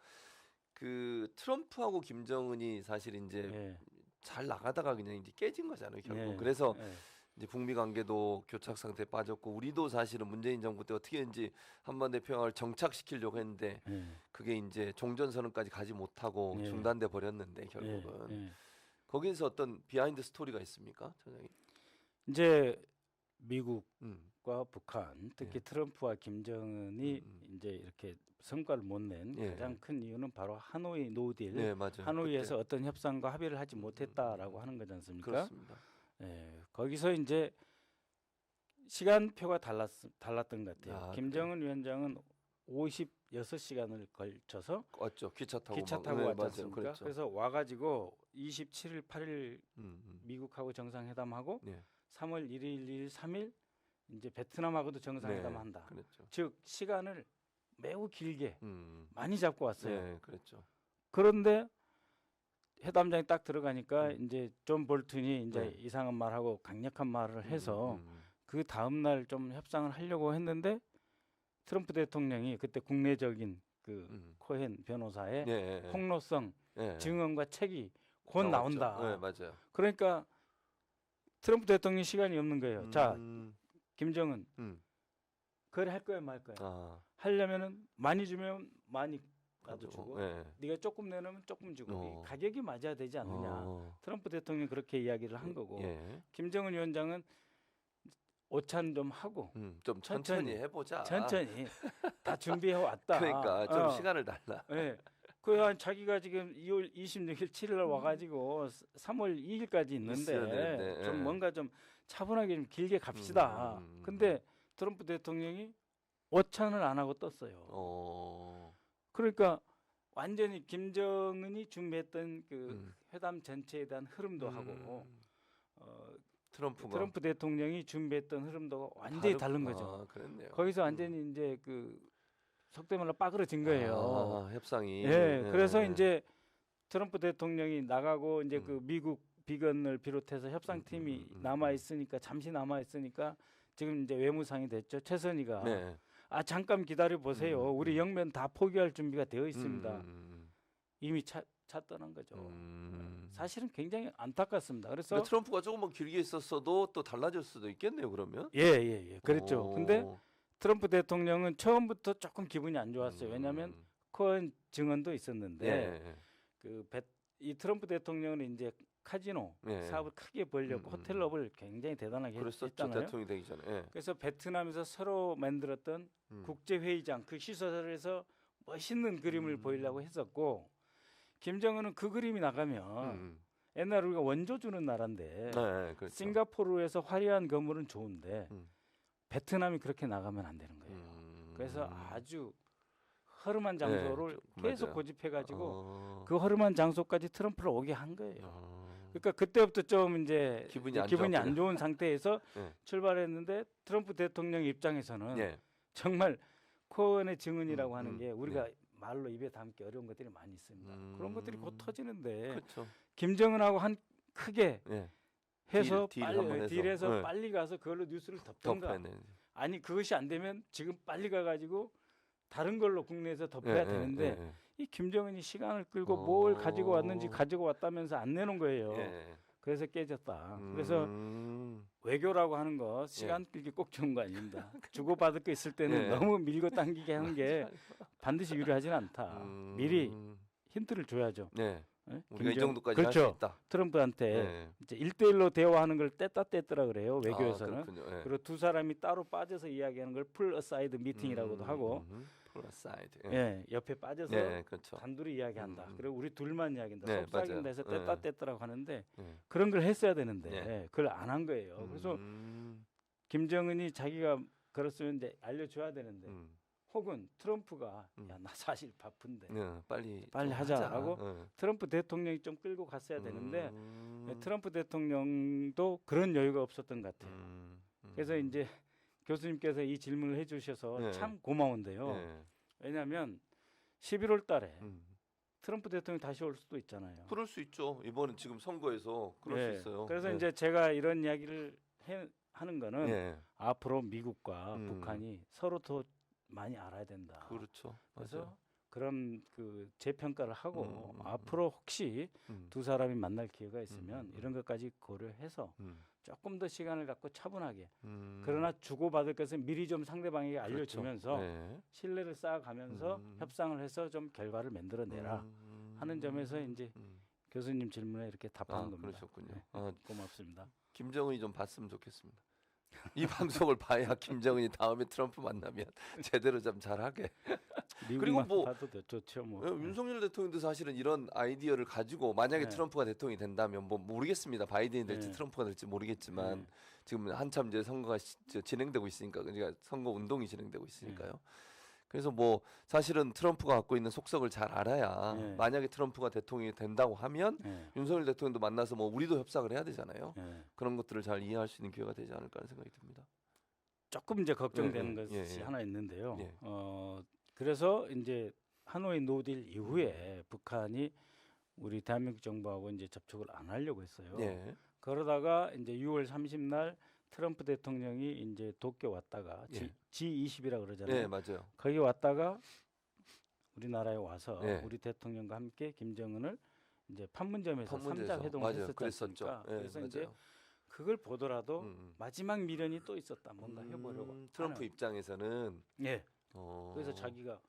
그 트럼프하고 김정은이 사실 이제 예. 잘 나가다가 그냥 이제 깨진 거잖아요 결국. 예. 그래서 예. 이제 북미 관계도 교착 상태에 빠졌고 우리도 사실은 문재인 정부 때 어떻게든지 한반도 평화를 정착시키려고 했는데 예. 그게 이제 종전선언까지 가지 못하고 예. 중단돼 버렸는데 결국은 예. 예. 거기에서 어떤 비하인드 스토리가 있습니까, 전장님? 이제 미국과 음. 북한, 특히 예. 트럼프와 김정은이 이제 이렇게 성과를 못 낸 예. 가장 큰 이유는 바로 하노이 노딜, 네, 맞아요. 하노이에서 어떤 협상과 합의를 하지 못했다라고 하는 거지 않습니까? 그렇습니다. 예, 거기서 이제 시간표가 달랐던 것 같아요. 아, 김정은 위원장은 56시간을 걸쳐서 왔죠. 기차 타고 기차 막. 타고 네, 왔지 맞아요. 않습니까? 그랬죠. 그래서 와가지고 27일, 8일 음. 미국하고 정상회담하고 네. 3월 1일, 2일, 3일 이제 베트남하고도 정상회담 네, 한다. 그랬죠. 즉 시간을 매우 길게 음. 많이 잡고 왔어요. 네, 그랬죠. 그런데 회담장에 딱 들어가니까 음. 이제 존 볼튼이 이제 네. 이상한 말하고 강력한 말을 해서 음. 그 다음 날 좀 협상을 하려고 했는데 트럼프 대통령이 그때 국내적인 그 코헨 변호사의 네, 네. 폭로성 네. 증언과 책이 곧 나왔죠. 나온다. 네, 맞아요. 그러니까 트럼프 대통령이 시간이 없는 거예요. 자, 김정은 음. 거래할 거야 말 거야. 아, 하려면은 많이 주면 많이 나도 맞아. 주고 네. 네가 조금 내놓으면 조금 주고 어. 이 가격이 맞아야 되지 않느냐. 어. 트럼프 대통령이 그렇게 이야기를 한 거고 예. 김정은 위원장은 오찬 좀 하고 좀 천천히 천천히, 해보자. 천천히 다 준비해 왔다. 그러니까 좀 시간을 달라. 예. 그 자기가 지금 2월 26일, 7일 날 와가지고 3월 2일까지 있어야 있는데 되는데, 좀 예. 뭔가 좀 차분하게 좀 길게 갑시다. 음. 근데 트럼프 대통령이 오찬을 안 하고 떴어요. 어. 그러니까 완전히 김정은이 준비했던 그 음. 회담 전체에 대한 흐름도 하고 트럼프가 트럼프 대통령이 준비했던 흐름도 완전히 다른 거죠. 아, 그랬네요. 거기서 완전히 이제 그 속된 말로 빠그러진 거예요. 아, 협상이. 예, 그래서 예. 이제 트럼프 대통령이 나가고 이제 음. 그 미국 비건을 비롯해서 협상팀이 남아 있으니까 잠시 남아 있으니까 지금 이제 외무상이 됐죠. 최선희가 네. 아 잠깐 기다려 보세요. 우리 영면 다 포기할 준비가 되어 있습니다. 이미 차 떠난 거죠. 사실은 굉장히 안타깝습니다. 그래서 그러니까 트럼프가 조금만 길게 있었어도 또 달라질 수도 있겠네요. 그러면. 예, 그랬죠. 오. 근데 트럼프 대통령은 처음부터 조금 기분이 안 좋았어요. 왜냐하면 코hen 증언도 있었는데 예. 이 트럼프 대통령은 이제 카지노 예. 사업을 크게 벌려고 호텔업을 굉장히 대단하게 그랬었죠. 했잖아요. 대통령이 되기 전에. 예. 그래서 베트남에서 서로 만들었던 국제회의장 그 시설에서 멋있는 그림을 보이려고 했었고 김정은은 그 그림이 나가면 옛날 우리가 원조 주는 나라인데 네, 그렇죠. 싱가포르에서 화려한 건물은 좋은데 음. 베트남이 그렇게 나가면 안 되는 거예요. 그래서 아주 허름한 장소를 계속 맞아요. 고집해가지고 그 허름한 장소까지 트럼프를 오게 한 거예요. 어. 그러니까 그때부터 좀 이제 기분이 안 기분이 안 좋았군요. 좋은 상태에서 네. 출발했는데 트럼프 대통령 입장에서는 예. 정말 코언의 증언이라고 하는 게 네. 우리가 말로 입에 담기 어려운 것들이 많이 있습니다. 그런 것들이 곧 터지는데 그렇죠. 김정은하고 한 크게 예. 해서 딜 한번 빨리 해서. 딜해서 네. 빨리 가서 그걸로 뉴스를 덮던가 덮어내. 아니 그것이 안 되면 지금 빨리 가가지고 다른 걸로 국내에서 덮어야 되는데 이 김정은이 시간을 끌고 뭘 가지고 왔는지 가지고 왔다면서 안 내놓은 거예요. 예. 그래서 깨졌다. 그래서 외교라고 하는 거 시간 끌기 꼭 좋은 거 아닙니다. 주고받을 거 있을 때는 예. 너무 밀고 당기게 하는 게 반드시 유리하지는 않다. 미리 힌트를 줘야죠. 네. 예? 우리가 이 김정- 정도까지 할 수 그렇죠. 있다. 트럼프한테 예. 이제 1대1로 대화하는 걸 뗐다 뗐더라 그래요. 외교에서는. 아, 그렇군요. 예. 그리고 두 사람이 따로 빠져서 이야기하는 걸 풀 어사이드 미팅이라고도 하고 플러사이드. 예, 옆에 빠져서 네, 그렇죠. 단둘이 이야기한다. 그리고 우리 둘만 이야기한다. 네, 속삭인다 해서 맞아요. 뗐다 뗐더라고 하는데 예. 그런 걸 했어야 되는데 네. 그걸 안 한 거예요. 그래서 김정은이 자기가 그랬으면 이제 알려줘야 되는데 혹은 트럼프가 야 나 사실 바쁜데 빨리 빨리 좀 하자라고 예. 트럼프 대통령이 좀 끌고 갔어야 되는데 트럼프 대통령도 그런 여유가 없었던 것 같아요. 그래서 이제 교수님께서 이 질문을 해주셔서 네. 참 고마운데요. 예. 왜냐하면 11월 달에 음. 트럼프 대통령이 다시 올 수도 있잖아요. 그럴 수 있죠. 이번은 지금 선거에서 그럴 네. 수 있어요. 그래서 네. 이제 제가 이런 이야기를 하는 거는 예. 앞으로 미국과 음. 북한이 서로 더 많이 알아야 된다. 그렇죠. 그래서 맞아요. 그런 그 재평가를 하고 음. 앞으로 혹시 음. 두 사람이 만날 기회가 있으면 음. 이런 것까지 고려해서 음. 조금 더 시간을 갖고 차분하게 음. 그러나 주고받을 것은 미리 좀 상대방에게 그렇죠. 알려주면서 네. 신뢰를 쌓아가면서 협상을 해서 좀 결과를 만들어내라 하는 점에서 이제 교수님 질문에 이렇게 답하는 겁니다. 그러셨군요. 네, 고맙습니다. 김정은이 좀 봤으면 좋겠습니다. 이 방송을 봐야 김정은이 다음에 트럼프 만나면 제대로 좀 잘하게. 그리고 미국만 뭐 봐도 좋죠. 뭐. 윤석열 대통령도 사실은 이런 아이디어를 가지고 만약에 네. 트럼프가 대통령이 된다면 뭐 모르겠습니다. 바이든이 될지 네. 트럼프가 될지 모르겠지만 네. 지금 한참 이제 선거가 진행되고 있으니까 그러니까 선거 운동이 진행되고 있으니까요. 그래서 뭐 사실은 트럼프가 갖고 있는 속성을 잘 알아야 네. 만약에 트럼프가 대통령이 된다고 하면 네. 윤석열 대통령도 만나서 뭐 우리도 협상을 해야 되잖아요. 네. 그런 것들을 잘 이해할 수 있는 기회가 되지 않을까 하는 생각이 듭니다. 조금 이제 걱정되는 예, 것이 예. 하나 있는데요. 예. 그래서 이제 하노이 노딜 이후에 북한이 우리 대한민국 정부하고 이제 접촉을 안 하려고 했어요. 예. 그러다가 이제 6월 30날 트럼프 대통령이 이제 도쿄 왔다가 예. G20이라 그러잖아요. 네, 맞아요. 거기 왔다가 우리나라에 와서 예. 우리 대통령과 함께 김정은을 이제 판문점에서 판문점에서. 3자 회동을 맞아요. 했었지 그랬었죠. 않습니까? 예, 그래서 맞아요. 이제 그걸 보더라도 음. 마지막 미련이 또 있었다. 뭔가 해보려고. 트럼프 하는. 입장에서는 예. 어. 그래서 자기가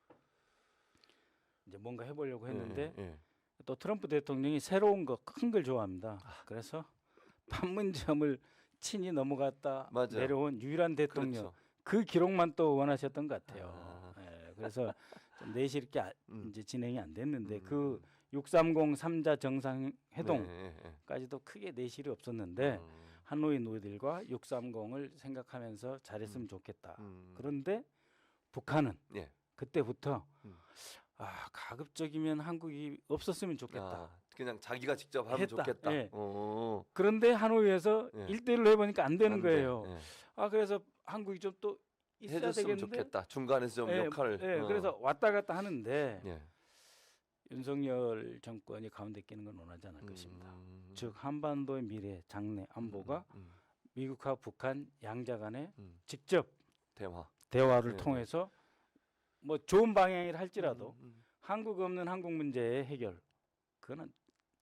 이제 뭔가 해보려고 했는데 예. 또 트럼프 대통령이 새로운 거 큰 걸 좋아합니다. 그래서 판문점을 친히 넘어갔다 맞아요. 내려온 유일한 대통령 그렇죠. 그 기록만 또 원하셨던 것 같아요. 아. 예, 그래서 좀 내실 있게 이제 진행이 안 됐는데 음. 그 630 3자 정상회동까지도 네. 크게 내실이 없었는데 음. 하노이 노딜과 630을 생각하면서 잘했으면 좋겠다. 그런데 북한은 예. 그때부터 음. 가급적이면 한국이 없었으면 좋겠다. 그냥 자기가 직접 하면 했다. 좋겠다. 예. 어. 그런데 하노이에서 예. 1대1로 해보니까 안 되는 안 돼. 거예요. 예. 그래서 한국이 좀 또 있어야 해줬으면 되겠는데. 좋겠다. 중간에서 좀 예, 역할을. 예, 그래서 왔다 갔다 하는데 예. 윤석열 정권이 가운데 끼는 건 원하지 않을 것입니다. 즉 한반도의 미래, 장래, 안보가 미국과 북한 양자 간에 직접 대화를 네, 통해서 뭐 좋은 방향이라 할지라도 한국 없는 한국 문제의 해결 그거는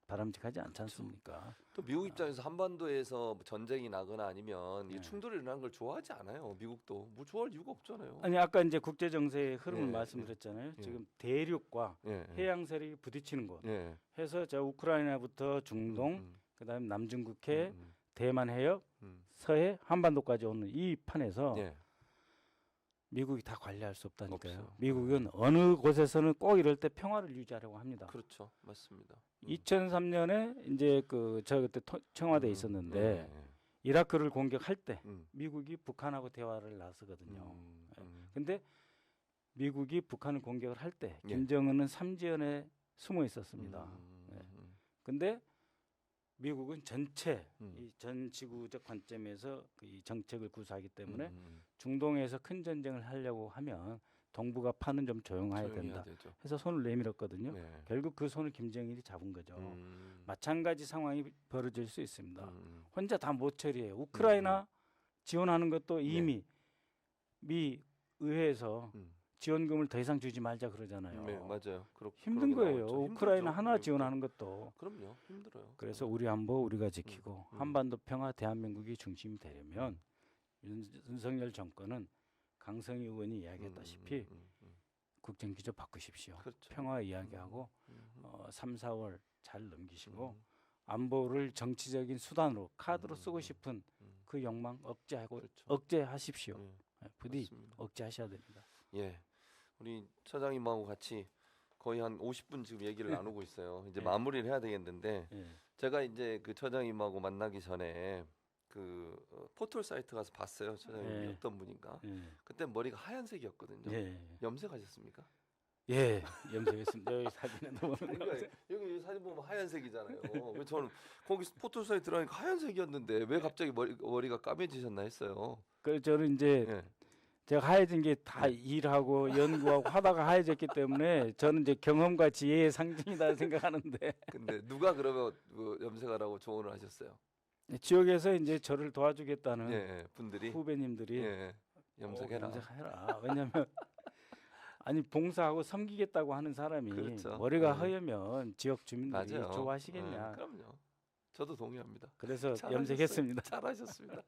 바람직하지 않지 않습니까? 또 미국 입장에서 한반도에서 전쟁이 나거나 아니면 이 네. 충돌이 일어나는 걸 좋아하지 않아요. 미국도 뭐 좋아할 이유가 없잖아요. 아니 아까 이제 국제 정세의 흐름을 예, 말씀드렸잖아요. 예. 지금 대륙과 예. 해양 세력이 부딪히는 곳 예. 해서 저 우크라이나부터 중동, 그다음에 남중국해, 대만 해협, 서해, 한반도까지 오는 이 판에서 예. 미국이 다 관리할 수 없다니까요. 없어요. 미국은 어느 곳에서는 꼭 이럴 때 평화를 유지하려고 합니다. 그렇죠. 맞습니다. 2003년에 이제 저 그때 청와대에 있었는데 이라크를 공격할 때 미국이 북한하고 대화를 나서거든요. 근데 미국이 북한을 공격을 할 때 예. 김정은은 삼지연에 숨어 있었습니다. 근데 미국은 전체 이 전 지구적 관점에서 이 정책을 구사하기 때문에 중동에서 큰 전쟁을 하려고 하면 동북아 판은 좀 조용해야 된다. 되죠. 해서 손을 내밀었거든요. 네. 결국 그 손을 김정일이 잡은 거죠. 마찬가지 상황이 벌어질 수 있습니다. 혼자 다 못 처리해요. 우크라이나 지원하는 것도 이미 미 의회에서 지원금을 더 이상 주지 말자 그러잖아요. 네, 맞아요. 힘든 거예요. 나왔죠. 우크라이나 힘들죠. 하나 미국도. 지원하는 것도. 그럼요. 힘들어요. 그래서 우리 안보 우리가 지키고 한반도 평화 대한민국이 중심이 되려면 윤석열 정권은 강성희 의원이 이야기했다시피 국정기조 바꾸십시오. 그렇죠. 평화 이야기하고 3, 4월 잘 넘기시고 안보를 정치적인 수단으로 카드로 쓰고 싶은 그 욕망 억제하고 그렇죠. 억제하십시오. 부디 맞습니다. 억제하셔야 됩니다. 예, 우리 처장님하고 같이 거의 한 50분 지금 얘기를 나누고 있어요. 이제 예. 마무리를 해야 되겠는데 예. 제가 이제 그 처장님하고 만나기 전에 그 포털 사이트 가서 봤어요. 처장님이 예. 어떤 분인가. 예. 그때 머리가 하얀색이었거든요. 예. 염색하셨습니까? 예. 염색했습니다. 여기 사진에 보면 그러니까 여기 사진 보면 하얀색이잖아요. 그래서 저는 거기 포털 사이트 들어가니까 하얀색이었는데 왜 갑자기 머리가 까매지셨나 했어요. 그 저는 이제 예. 제가 하얘진 게 다 일하고 연구하고 하다가 하얘졌기 때문에 저는 이제 경험과 지혜의 상징이다 생각하는데 근데 누가 그러면 그 염색하라고 조언을 하셨어요? 지역에서 이제 저를 도와주겠다는 예, 분들이 후배님들이 예, 염색해라. 염색해라. 왜냐하면 아니 봉사하고 섬기겠다고 하는 사람이 그렇죠. 머리가 예. 허여면 지역 주민들이 맞아요. 좋아하시겠냐. 그럼요. 저도 동의합니다. 그래서 잘하셨어요. 염색했습니다. 잘하셨습니다.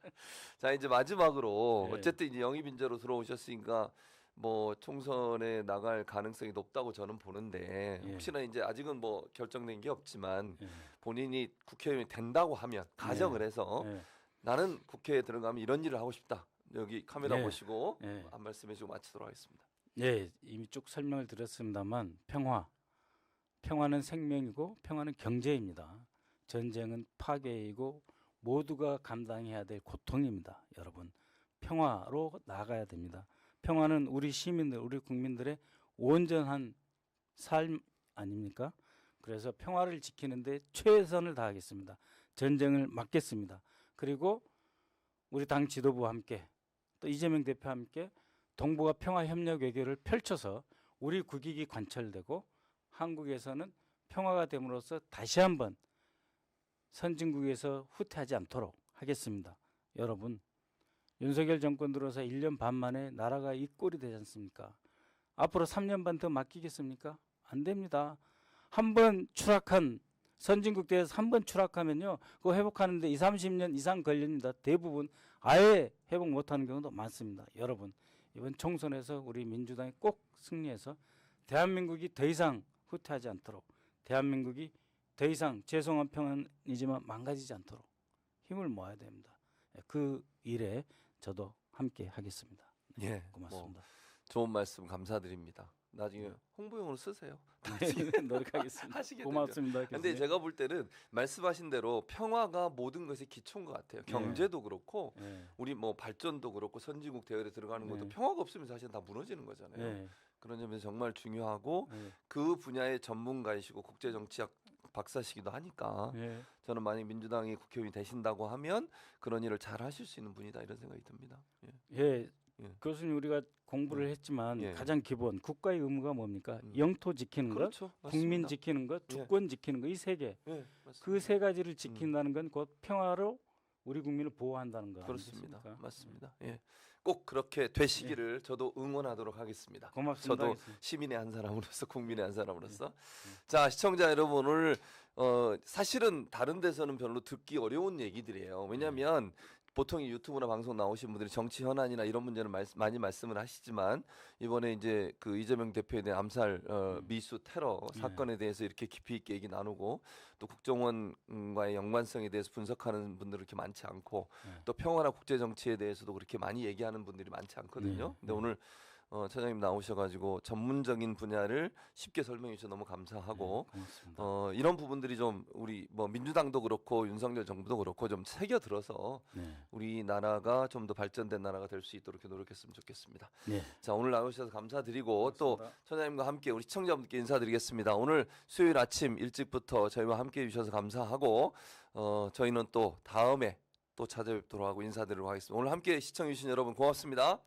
자, 이제 마지막으로 예. 어쨌든 이제 영입 인재로 들어오셨으니까 뭐 총선에 나갈 가능성이 높다고 저는 보는데 예. 혹시나 이제 아직은 뭐 결정된 게 없지만 예. 본인이 국회의원이 된다고 하면 가정을 해서 예. 나는 국회에 들어가면 이런 일을 하고 싶다. 여기 카메라 예. 보시고 예. 한 말씀해주고 마치도록 하겠습니다. 예, 이미 쭉 설명을 드렸습니다만 평화는 생명이고 평화는 경제입니다. 전쟁은 파괴이고 모두가 감당해야 될 고통입니다. 여러분, 평화로 나아가야 됩니다. 평화는 우리 시민들, 우리 국민들의 온전한 삶 아닙니까? 그래서 평화를 지키는데 최선을 다하겠습니다. 전쟁을 막겠습니다. 그리고 우리 당 지도부와 함께 또 이재명 대표와 함께 동북아 평화협력 외교를 펼쳐서 우리 국익이 관철되고 한국에서는 평화가 됨으로써 다시 한번 선진국에서 후퇴하지 않도록 하겠습니다. 여러분, 윤석열 정권 들어서 1년 반 만에 나라가 이 꼴이 되지 않습니까? 앞으로 3년 반 더 맡기겠습니까? 안 됩니다. 한 번 추락한 선진국 대에서 한 번 추락하면요, 그거 회복하는데 20, 30년 이상 걸립니다. 대부분 아예 회복 못하는 경우도 많습니다. 여러분, 이번 총선에서 우리 민주당이 꼭 승리해서 대한민국이 더 이상 후퇴하지 않도록, 대한민국이 더 이상 죄송한 평안이지만 망가지지 않도록 힘을 모아야 됩니다. 그 일에 저도 함께 하겠습니다. 네, 예, 고맙습니다. 좋은 말씀 감사드립니다. 나중에 홍보용으로 쓰세요. 노력하겠습니다. 하시게 고맙습니다. 근데 교수님. 제가 볼 때는 말씀하신 대로 평화가 모든 것의 기초인 것 같아요. 경제도 그렇고 네, 우리 뭐 발전도 그렇고 선진국 대열에 들어가는 것도 네. 평화가 없으면 사실 다 무너지는 거잖아요. 네, 그런 점에서 정말 중요하고 네, 그 분야의 전문가이시고 국제정치학 박사시기도 하니까 네. 저는 만약 민주당이 국회의원이 되신다고 하면 그런 일을 잘 하실 수 있는 분이다 이런 생각이 듭니다. 예. 예, 예. 교수님 우리가 공부를 했지만 예. 가장 기본 국가의 의무가 뭡니까? 영토 지키는 것, 그렇죠. 국민 맞습니다. 지키는 것, 예. 주권 지키는 것, 이 세 개. 예, 그 세 가지를 지킨다는 건 곧 평화로 우리 국민을 보호한다는 거 그렇습니다. 아니겠습니까? 맞습니다. 예. 꼭 그렇게 되시기를 저도 응원하도록 하겠습니다. 고맙습니다. 저도 교수님. 시민의 한 사람으로서 국민의 한 사람으로서 자 시청자 여러분 오늘 사실은 다른 데서는 별로 듣기 어려운 얘기들이에요. 왜냐하면 보통 이 유튜브나 방송 나오신 분들이 정치 현안이나 이런 문제는 많이 말씀을 하시지만 이번에 이제 그 이재명 대표에 대한 암살 미수 테러 사건에 대해서 이렇게 깊이 있게 얘기 나누고 또 국정원과의 연관성에 대해서 분석하는 분들이 그렇게 많지 않고 또 평화나 국제 정치에 대해서도 그렇게 많이 얘기하는 분들이 많지 않거든요. 근데 오늘 차장님 나오셔가지고 전문적인 분야를 쉽게 설명해 주셔서 너무 감사하고 고맙습니다. 이런 부분들이 좀 우리 뭐 민주당도 그렇고 윤석열 정부도 그렇고 좀 새겨 들어서 네. 우리나라가 좀 더 발전된 나라가 될 수 있도록 이렇게 노력했으면 좋겠습니다. 네. 자 오늘 나오셔서 감사드리고 또 고맙습니다. 차장님과 함께 우리 시청자분들께 인사드리겠습니다. 오늘 수요일 아침 일찍부터 저희와 함께 해주셔서 감사하고 저희는 또 다음에 또 찾아뵙도록 하고 인사드리도록 하겠습니다. 오늘 함께 시청해주신 여러분 고맙습니다.